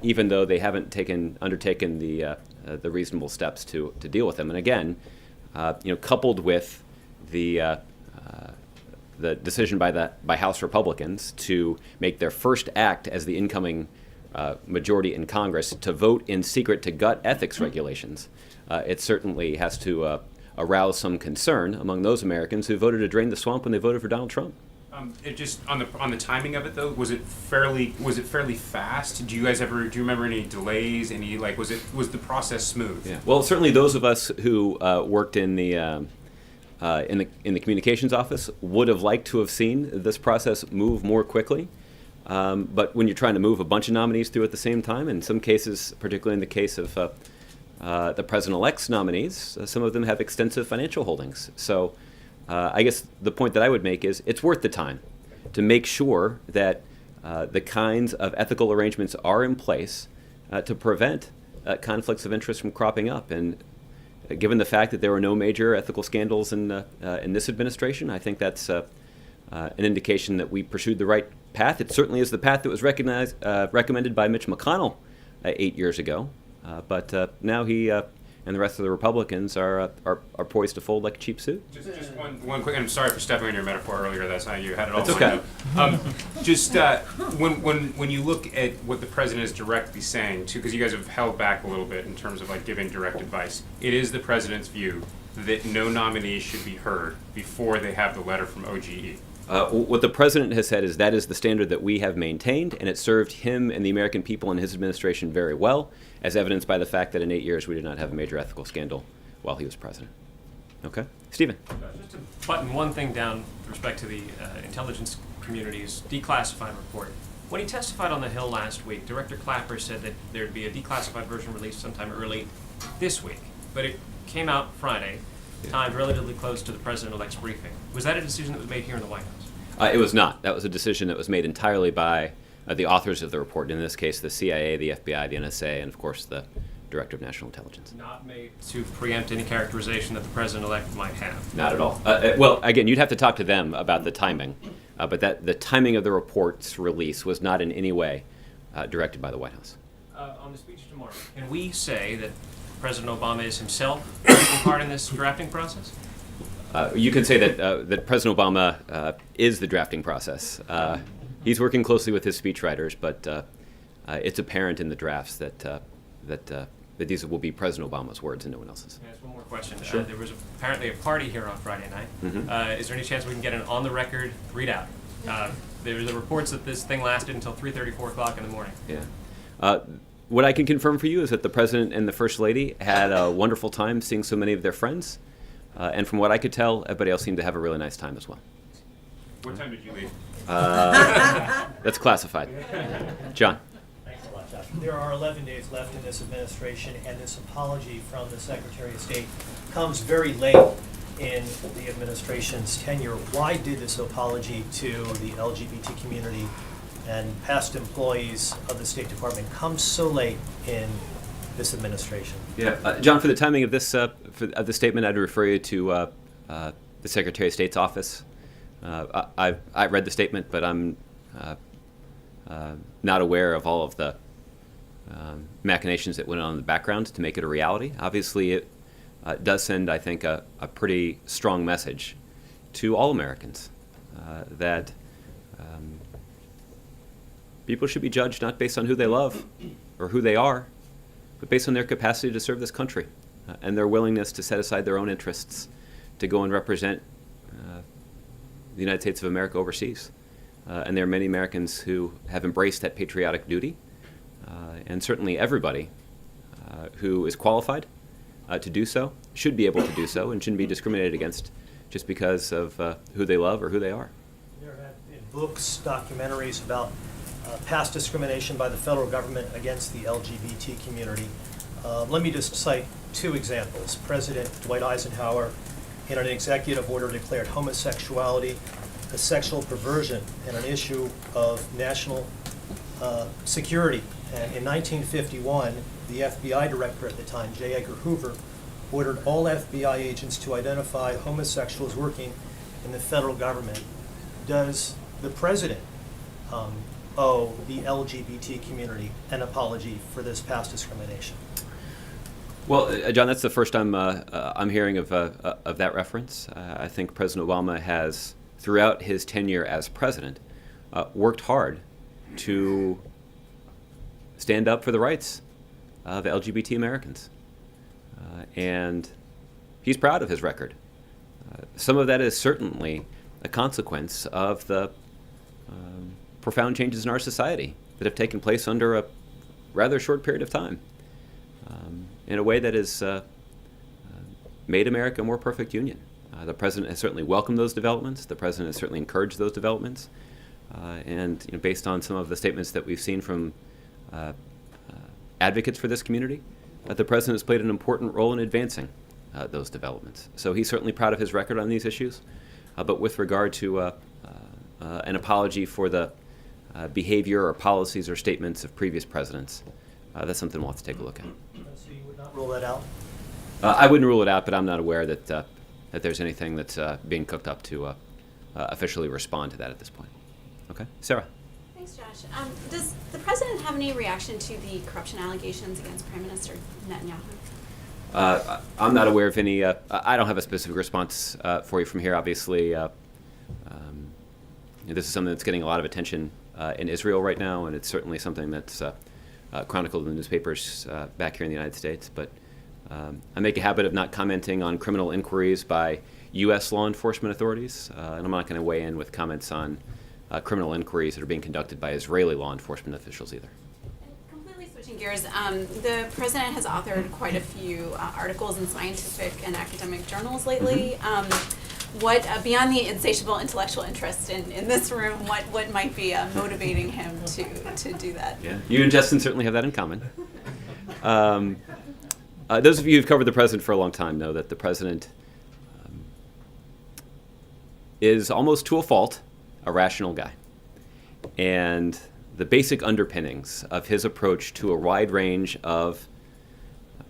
even though they haven't undertaken the reasonable steps to deal with them. And again, coupled with the decision by House Republicans to make their first act as the incoming majority in Congress to vote in secret to gut ethics regulations, it certainly has to arouse some concern among those Americans who voted to drain the swamp when they voted for Donald Trump. It just on the timing of it though, was it fairly fast? Do you remember any delays? Was the process smooth? Yeah. Well, certainly those of us who worked in the communications office would have liked to have seen this process move more quickly. But when you're trying to move a bunch of nominees through at the same time, in some cases, particularly in the case of the president-elect's nominees, some of them have extensive financial holdings. So I guess the point that I would make is it's worth the time to make sure that the kinds of ethical arrangements are in place to prevent conflicts of interest from cropping up. And given the fact that there were no major ethical scandals in this administration, I think that's an indication that we pursued the right path. It certainly is the path that was recommended by Mitch McConnell 8 years ago. But now he and the rest of the Republicans are poised to fold like a cheap suit. Just one quick. I'm sorry for stepping on your metaphor earlier. That's how you had it all. That's okay. Just when you look at what the president is directly saying, too, because you guys have held back a little bit in terms of like giving direct advice. It is the president's view that no nominees should be heard before they have the letter from OGE. What the president has said is that is the standard that we have maintained, and it served him and the American people and his administration very well, as evidenced by the fact that in 8 years we did not have a major ethical scandal while he was president. Okay. Stephen? Just to button one thing down with respect to the intelligence community's declassified report. When he testified on the Hill last week, Director Clapper said that there'd be a declassified version released sometime early this week, but it came out Friday, timed relatively close to the President-elect's briefing. Was that a decision that was made here in the White House? It was not. That was a decision that was made entirely by the authors of the report, in this case the CIA, the FBI, the NSA, and of course the Director of National Intelligence. Not made to preempt any characterization that the President-elect might have? Not at all. Well, again, you'd have to talk to them about the timing, but the timing of the report's release was not in any way directed by the White House. On the speech tomorrow, can we say that President Obama is himself taking part in this drafting process? You can say that President Obama is the drafting process. He's working closely with his speechwriters, but it's apparent in the drafts that these will be President Obama's words and no one else's. Yes, one more question. Sure. There was apparently a party here on Friday night. Is there any chance we can get an on-the-record readout? There were the reports that this thing lasted until 3:30, 4 o'clock in the morning. Yeah. What I can confirm for you is that the President and the First Lady had a wonderful time seeing so many of their friends. And from what I could tell, everybody else seemed to have a really nice time as well. What time did you leave? That's classified. John. Thanks a lot, Josh. There are 11 days left in this administration, and this apology from the Secretary of State comes very late in the administration's tenure. Why did this apology to the LGBT community and past employees of the State Department come so late in this administration? Yeah, John, for the timing of this of the statement, I'd refer you to the Secretary of State's office. I read the statement, but I'm not aware of all of the machinations that went on in the background to make it a reality. Obviously, it does send, I think, a pretty strong message to all Americans that people should be judged not based on who they love or who they are, but based on their capacity to serve this country and their willingness to set aside their own interests to go and represent the United States of America overseas. And there are many Americans who have embraced that patriotic duty, and certainly everybody who is qualified to do so should be able to do so and shouldn't be discriminated against just because of who they love or who they are. There have been books, documentaries about past discrimination by the federal government against the LGBT community. Let me just cite two examples. President Dwight Eisenhower, in an executive order, declared homosexuality a sexual perversion and an issue of national security. And in 1951, the FBI director at the time, J. Edgar Hoover, ordered all FBI agents to identify homosexuals working in the federal government. Does the president owe the LGBT community an apology for this past discrimination? Well, John, that's the first time I'm hearing of that reference. I think President Obama has, throughout his tenure as president, worked hard to stand up for the rights of LGBT Americans. And he's proud of his record. Some of that is certainly a consequence of the profound changes in our society that have taken place under a rather short period of time, in a way that has made America a more perfect union. The president has certainly welcomed those developments. The president has certainly encouraged those developments. And based on some of the statements that we've seen from advocates for this community, the president has played an important role in advancing those developments. So he's certainly proud of his record on these issues. But with regard to an apology for the behavior or policies or statements of previous presidents, that's something we'll have to take a look at. So you would not rule that out? I wouldn't rule it out, but I'm not aware that that there's anything that's being cooked up to officially respond to that at this point. Okay, Sarah. Thanks, Josh. Does the president have any reaction to the corruption allegations against Prime Minister Netanyahu? I'm not aware of any. I don't have a specific response for you from here. Obviously, this is something that's getting a lot of attention in Israel right now, and it's certainly something that's chronicled in the newspapers back here in the United States. But I make a habit of not commenting on criminal inquiries by U.S. law enforcement authorities, and I'm not going to weigh in with comments on criminal inquiries that are being conducted by Israeli law enforcement officials either. And completely switching Switching gears, the president has authored quite a few articles in scientific and academic journals lately. What, beyond the insatiable intellectual interest in this room, what might be motivating him to do that? Yeah, you and Justin certainly have that in common. Those of you who've covered the president for a long time know that the president is almost to a fault a rational guy. And the basic underpinnings of his approach to a wide range of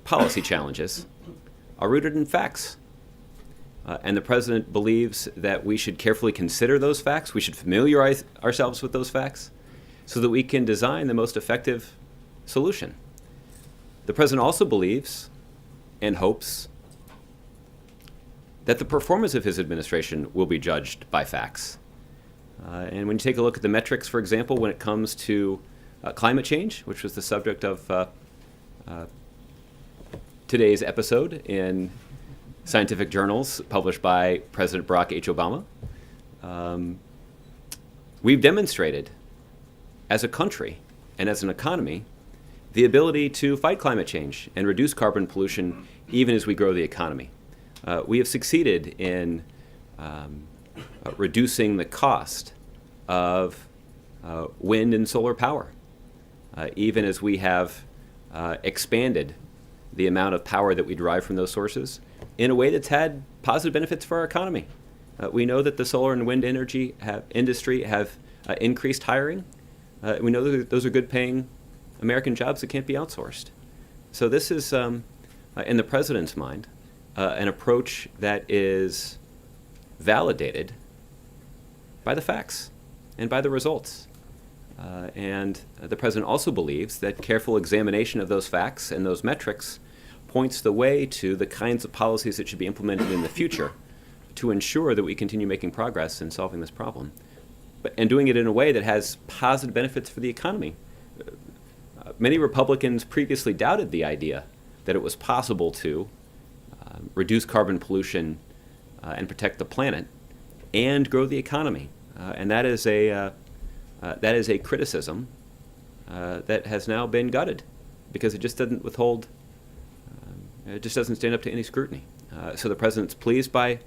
policy challenges are rooted in facts. And the president believes that we should carefully consider those facts. We should familiarize ourselves with those facts so that we can design the most effective solution. The president also believes and hopes that the performance of his administration will be judged by facts. And when you take a look at the metrics, for example, when it comes to climate change, which was the subject of today's episode in scientific journals published by President Barack H. Obama, we've demonstrated as a country and as an economy the ability to fight climate change and reduce carbon pollution even as we grow the economy. We have succeeded in reducing the cost of wind and solar power, even as we have expanded the amount of power that we derive from those sources in a way that's had positive benefits for our economy. We know that the solar and wind energy industry have increased hiring. We know that those are good-paying American jobs that can't be outsourced. So this is, in the president's mind, an approach that is validated by the facts and by the results. And the president also believes that careful examination of those facts and those metrics points the way to the kinds of policies that should be implemented in the future to ensure that we continue making progress in solving this problem, and doing it in a way that has positive benefits for the economy. Many Republicans previously doubted the idea that it was possible to reduce carbon pollution and protect the planet and grow the economy. And that is a criticism that has now been gutted because it just doesn't withhold, it just doesn't stand up to any scrutiny. So the president's pleased by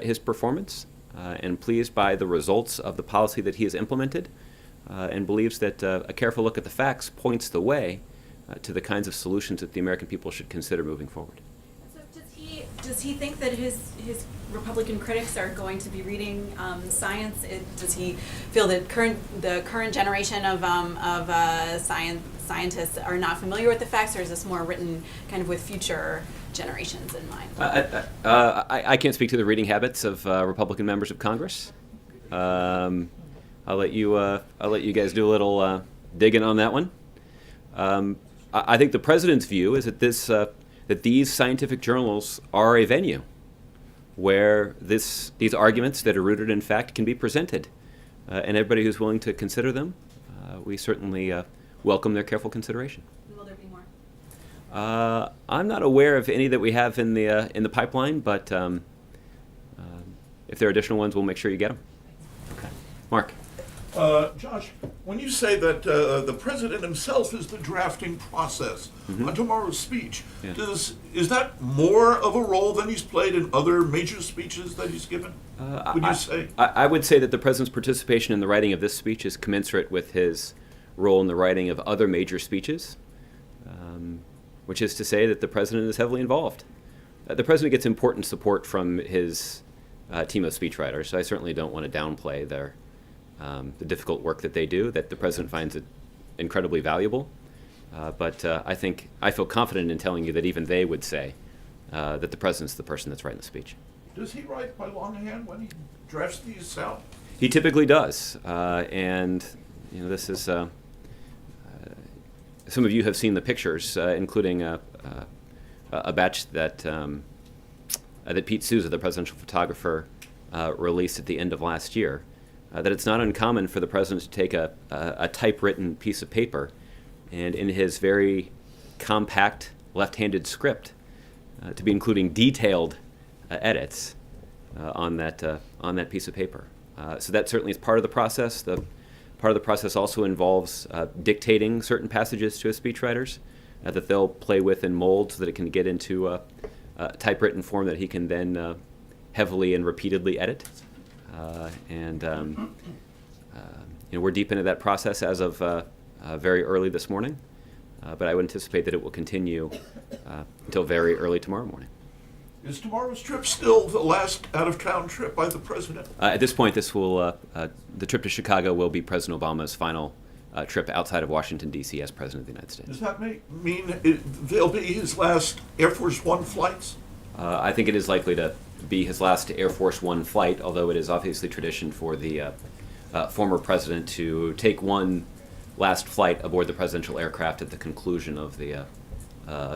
his performance and pleased by the results of the policy that he has implemented, and believes that a careful look at the facts points the way to the kinds of solutions that the American people should consider moving forward. So does he think that his Republican critics are going to be reading science? Does he feel that the current generation of scientists are not familiar with the facts, or is this more written kind of with future generations in mind? I can't speak to the reading habits of Republican members of Congress. I'll let you guys do a little digging on that one. I think the president's view is that that these scientific journals are a venue where these arguments that are rooted in fact can be presented, and everybody who's willing to consider them, we certainly welcome their careful consideration. Will there be more? I'm not aware of any that we have in the pipeline, but if there are additional ones, we'll make sure you get them. Okay, Mark. Josh, when you say that the president himself is the drafting process on tomorrow's speech, is that more of a role than he's played in other major speeches that he's given? Would you say? I would say that the president's participation in the writing of this speech is commensurate with his role in the writing of other major speeches, which is to say that the president is heavily involved. The president gets important support from his team of speechwriters, so I certainly don't want to downplay the difficult work that they do, that the president finds it incredibly valuable. But I feel confident in telling you that even they would say that the president's the person that's writing the speech. Does he write by longhand when he drafts these out? He typically does. And this is, some of you have seen the pictures, including a batch that Pete Souza, the presidential photographer, released at the end of last year. That it's not uncommon for the president to take a typewritten piece of paper and in his very compact left-handed script to be including detailed edits on that piece of paper. So that certainly is part of the process. Part part of the process also involves dictating certain passages to his speechwriters that they'll play with and mold so that it can get into a typewritten form that he can then heavily and repeatedly edit. We're deep into that process as of very early this morning, but I would anticipate that it will continue until very early tomorrow morning. Is tomorrow's trip still the last out-of-town trip by the president? At this point, the trip to Chicago will be President Obama's final trip outside of Washington, D.C. as President of the United States. Does that mean they'll be his last Air Force One flights? I think it is likely to be his last Air Force One flight, although it is obviously tradition for the former president to take one last flight aboard the presidential aircraft at the conclusion of the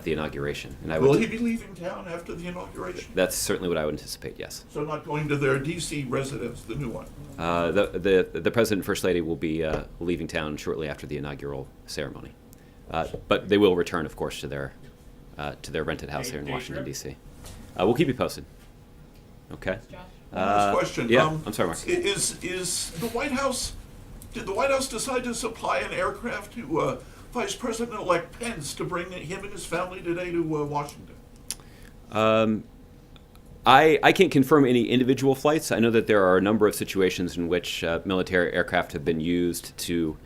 inauguration. And Will he be leaving town after the inauguration? That's certainly what I would anticipate, yes. So not going to their D.C. residence, the new one? The President and First Lady will be leaving town shortly after the inaugural ceremony. But they will return, of course, to their rented house here in Washington, D.C. We'll keep you posted. Okay? Last question. Yeah, I'm sorry, Mark. Is the White House, did the White House decide to supply an aircraft to Vice President-elect Pence to bring him and his family today to Washington? I can't confirm any individual flights. I know that there are a number of situations in which military aircraft have been used to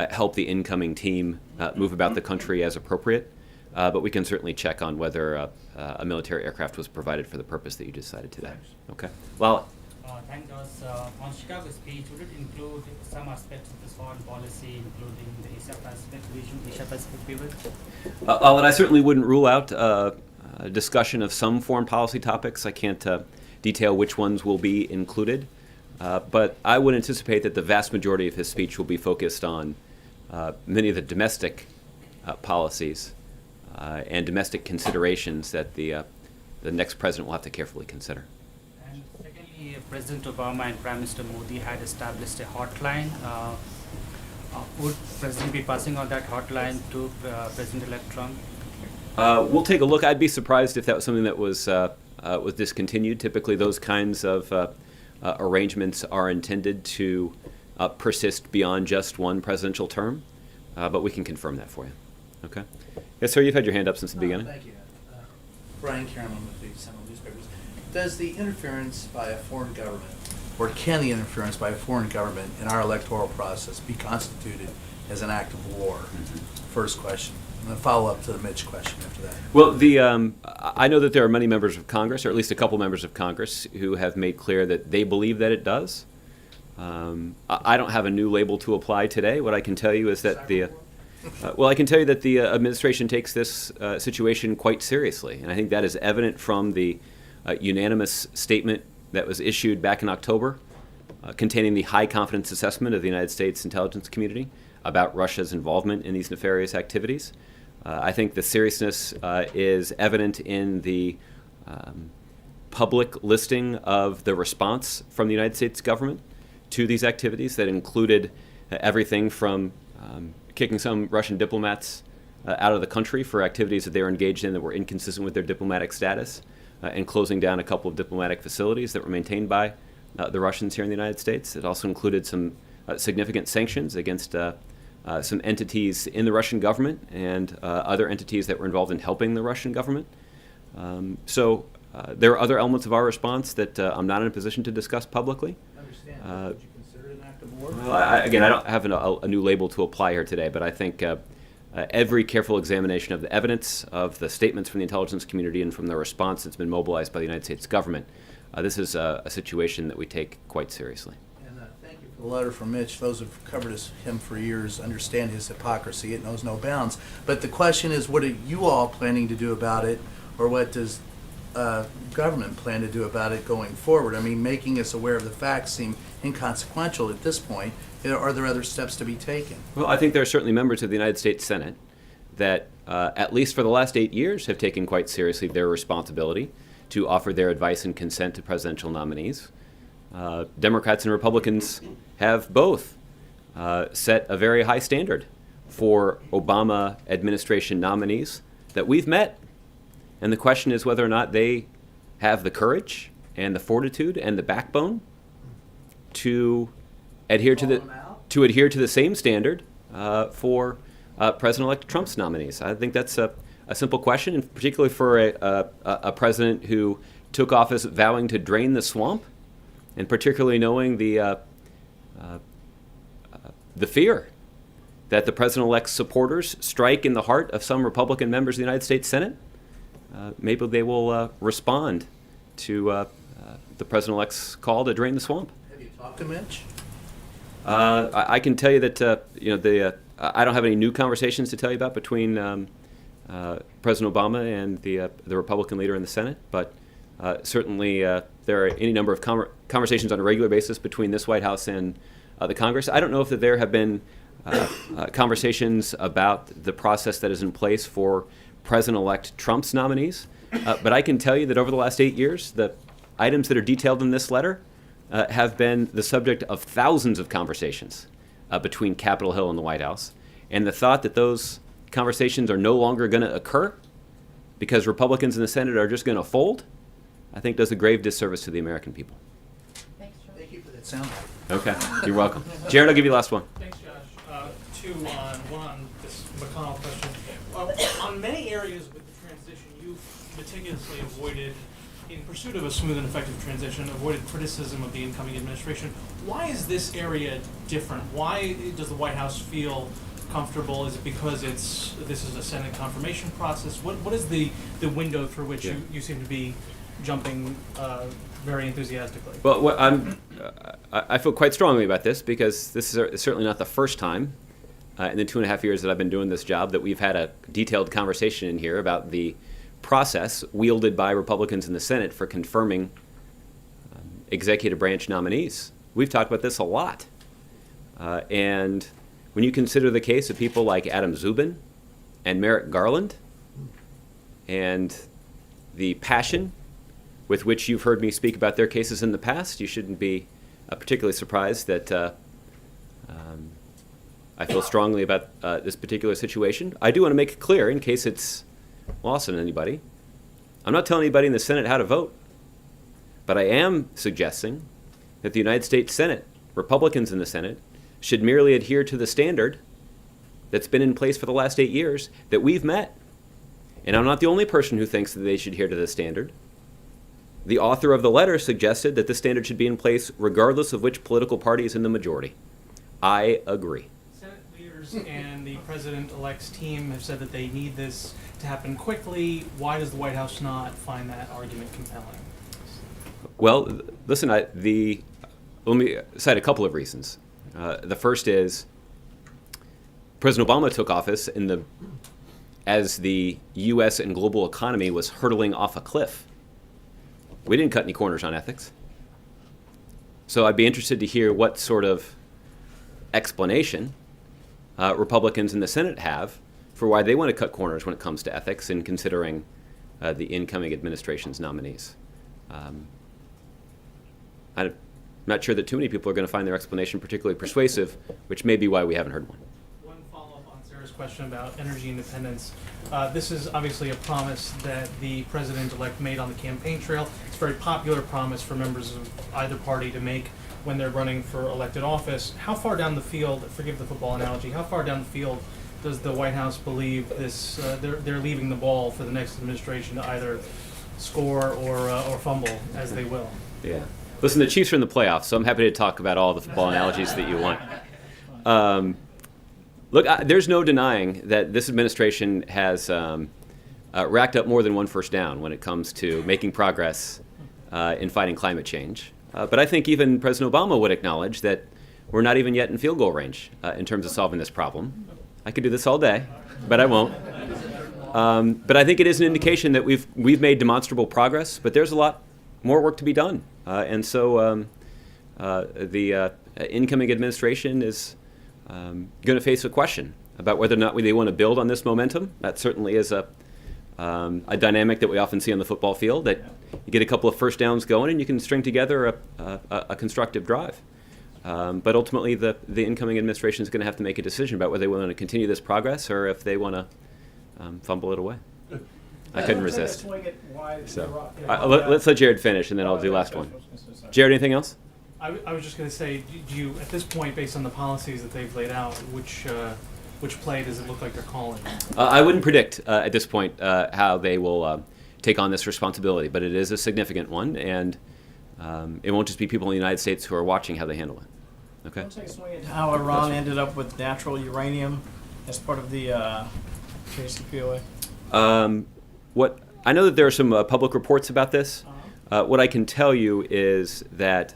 help the incoming team move about the country as appropriate. But we can certainly check on whether a military aircraft was provided for the purpose that you decided today. Okay. Well. Thank us. On Chicago speech, would it include some aspects of this foreign policy, including the Asia-Pacific region, Asia-Pacific pivot? And I certainly wouldn't rule out a discussion of some foreign policy topics. I can't detail which ones will be included, but I would anticipate that the vast majority of his speech will be focused on many of the domestic policies and domestic considerations that the next president will have to carefully consider. And secondly, President Obama and Prime Minister Modi had established a hotline. Would President be passing on that hotline to President-elect Trump? We'll take a look. I'd be surprised if that was something that was discontinued. Typically, those kinds of arrangements are intended to persist beyond just one presidential term, but we can confirm that for you. Okay. Yes, sir. You've had your hand up since the beginning. Thank you. Brian Cameron with the Sentinel newspapers. Does the interference by a foreign government, or can the interference by a foreign government in our electoral process be constituted as an act of war? First question. And then follow up to the Mitch question after that. Well, I know that there are many members of Congress, or at least a couple members of Congress, who have made clear that they believe that it does. I don't have a new label to apply today. What I can tell you is that I can tell you that the administration takes this situation quite seriously, and I think that is evident from the unanimous statement that was issued back in October, containing the high confidence assessment of the United States intelligence community about Russia's involvement in these nefarious activities. I think the seriousness is evident in the public listing of the response from the United States government to these activities that included everything from kicking some Russian diplomats out of the country for activities that they were engaged in that were inconsistent with their diplomatic status, and closing down a couple of diplomatic facilities that were maintained by the Russians here in the United States. It also included some significant sanctions against some entities in the Russian government and other entities that were involved in helping the Russian government. So there are other elements of our response that I'm not in a position to discuss publicly. I understand. Would you consider it an act of war? Well, I don't have a new label to apply here today, but I think every careful examination of the evidence, of the statements from the intelligence community, and from the response that's been mobilized by the United States government, this is a situation that we take quite seriously. And thank you for the letter from Mitch. Those who've covered him for years understand his hypocrisy. It knows no bounds. But the question is, what are you all planning to do about it, or what does government plan to do about it going forward? I mean, making us aware of the facts seem inconsequential at this point. Are there other steps to be taken? Well, I think there are certainly members of the United States Senate that, at least for the last 8 years, have taken quite seriously their responsibility to offer their advice and consent to presidential nominees. Democrats and Republicans have both set a very high standard for Obama administration nominees that we've met. And the question is whether or not they have the courage and the fortitude and the backbone to adhere to the to adhere to the same standard for President-elect Trump's nominees? I think that's a simple question, and particularly for a president who took office vowing to drain the swamp, and particularly knowing the fear that the president-elect's supporters strike in the heart of some Republican members of the United States Senate. Maybe they will respond to the president-elect's call to drain the swamp. Have you talked to Mitch? I can tell you that I don't have any new conversations to tell you about between President Obama and the Republican leader in the Senate, but certainly there are any number of conversations on a regular basis between this White House and the Congress. I don't know if there have been conversations about the process that is in place for President-elect Trump's nominees, but I can tell you that over the last 8 years, the items that are detailed in this letter have been the subject of thousands of conversations between Capitol Hill and the White House. And the thought that those conversations are no longer going to occur because Republicans in the Senate are just going to fold, I think does a grave disservice to the American people. Thank you for that sound. Okay, you're welcome. Jared, I'll give you the last one. Thanks, Josh. Two on one on this McConnell question. On many areas with the transition, you've meticulously avoided, in pursuit of a smooth and effective transition, avoided criticism of the incoming administration. Why is this area different? Why does the White House feel comfortable? Is it because this is a Senate confirmation process? What is the window through which you seem to be jumping very enthusiastically? Well, I feel quite strongly about this because this is certainly not the first time in the 2.5 years that I've been doing this job that we've had a detailed conversation in here about the process wielded by Republicans in the Senate for confirming executive branch nominees. We've talked about this a lot. And when you consider the case of people like Adam Zubin and Merrick Garland and the passion with which you've heard me speak about their cases in the past, you shouldn't be particularly surprised that I feel strongly about this particular situation. I do want to make it clear, in case it's lost on anybody, I'm not telling anybody in the Senate how to vote, but I am suggesting that the United States Senate, Republicans in the Senate, should merely adhere to the standard that's been in place for the last 8 years that we've met. And I'm not the only person who thinks that they should adhere to this standard. The author of the letter suggested that this standard should be in place regardless of which political party is in the majority. I agree. Senate leaders and the president-elect's team have said that they need this to happen quickly. Why does the White House not find that argument compelling? Well, listen, let me cite a couple of reasons. The first is President Obama took office as the U.S. and global economy was hurtling off a cliff. We didn't cut any corners on ethics. So I'd be interested to hear what sort of explanation Republicans in the Senate have for why they want to cut corners when it comes to ethics in considering the incoming administration's nominees. I'm not sure that too many people are going to find their explanation particularly persuasive, which may be why we haven't heard one. One follow-up on Sarah's question about energy independence. This is obviously a promise that the president-elect made on the campaign trail. It's a very popular promise for members of either party to make when they're running for elected office. How far down the field, forgive the football analogy, how far down the field does the White House believe this? They're leaving the ball for the next administration to either score or fumble, as they will. Yeah. Listen, the Chiefs are in the playoffs, so I'm happy to talk about all the football analogies that you want. Look, there's no denying that this administration has racked up more than one first down when it comes to making progress in fighting climate change. But I think even President Obama would acknowledge that we're not even yet in field goal range in terms of solving this problem. I could do this all day, but I won't. But I think it is an indication that we've made demonstrable progress, but there's a lot more work to be done. And so the incoming administration is going to face a question about whether or not they want to build on this momentum. That certainly is a dynamic that we often see on the football field, that you get a couple of first downs going and you can string together a constructive drive. But ultimately, the incoming administration is going to have to make a decision about whether they want to continue this progress or if they want to fumble it away. I couldn't resist. So let's let Jared finish, and then I'll do last one. Jared, anything else? I was just gonna say, do you, at this point, based on the policies that they've laid out, which play does it look like they're calling? I wouldn't predict at this point how they will take on this responsibility, but it is a significant one, and it won't just be people in the United States who are watching how they handle it. Okay? Let's take a swing at how Iran ended up with natural uranium as part of the JCPOA. What I know that there are some public reports about this. What I can tell you is that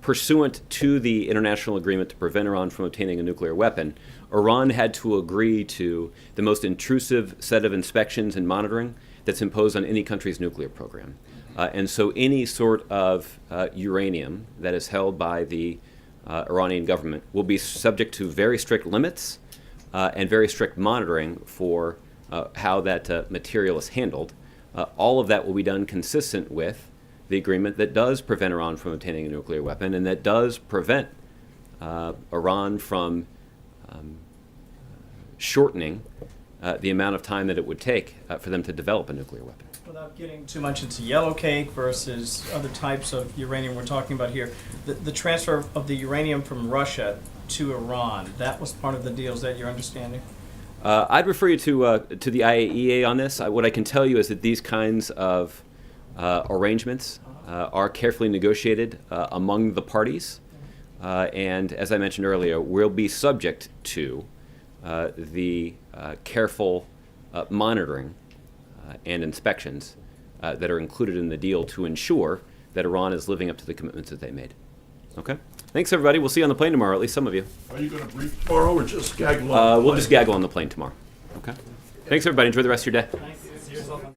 pursuant to the international agreement to prevent Iran from obtaining a nuclear weapon, Iran had to agree to the most intrusive set of inspections and monitoring that's imposed on any country's nuclear program. And so any sort of uranium that is held by the Iranian government will be subject to very strict limits and very strict monitoring for how that material is handled. All of that will be done consistent with the agreement that does prevent Iran from obtaining a nuclear weapon and that does prevent Iran from shortening the amount of time that it would take for them to develop a nuclear weapon. Without getting too much into yellow cake versus other types of uranium we're talking about here, the transfer of the uranium from Russia to Iran, that was part of the deal. Is that your understanding? I'd refer you to the IAEA on this. What I can tell you is that these kinds of arrangements are carefully negotiated among the parties, and as I mentioned earlier, will be subject to the careful monitoring and inspections that are included in the deal to ensure that Iran is living up to the commitments that they made. Okay? Thanks, everybody. We'll see you on the plane tomorrow, at least some of you. Are you going to brief tomorrow or just gaggle on the We'll plane? just gaggle on the plane tomorrow. Okay? Thanks, everybody. Enjoy the rest of your day. Thank you.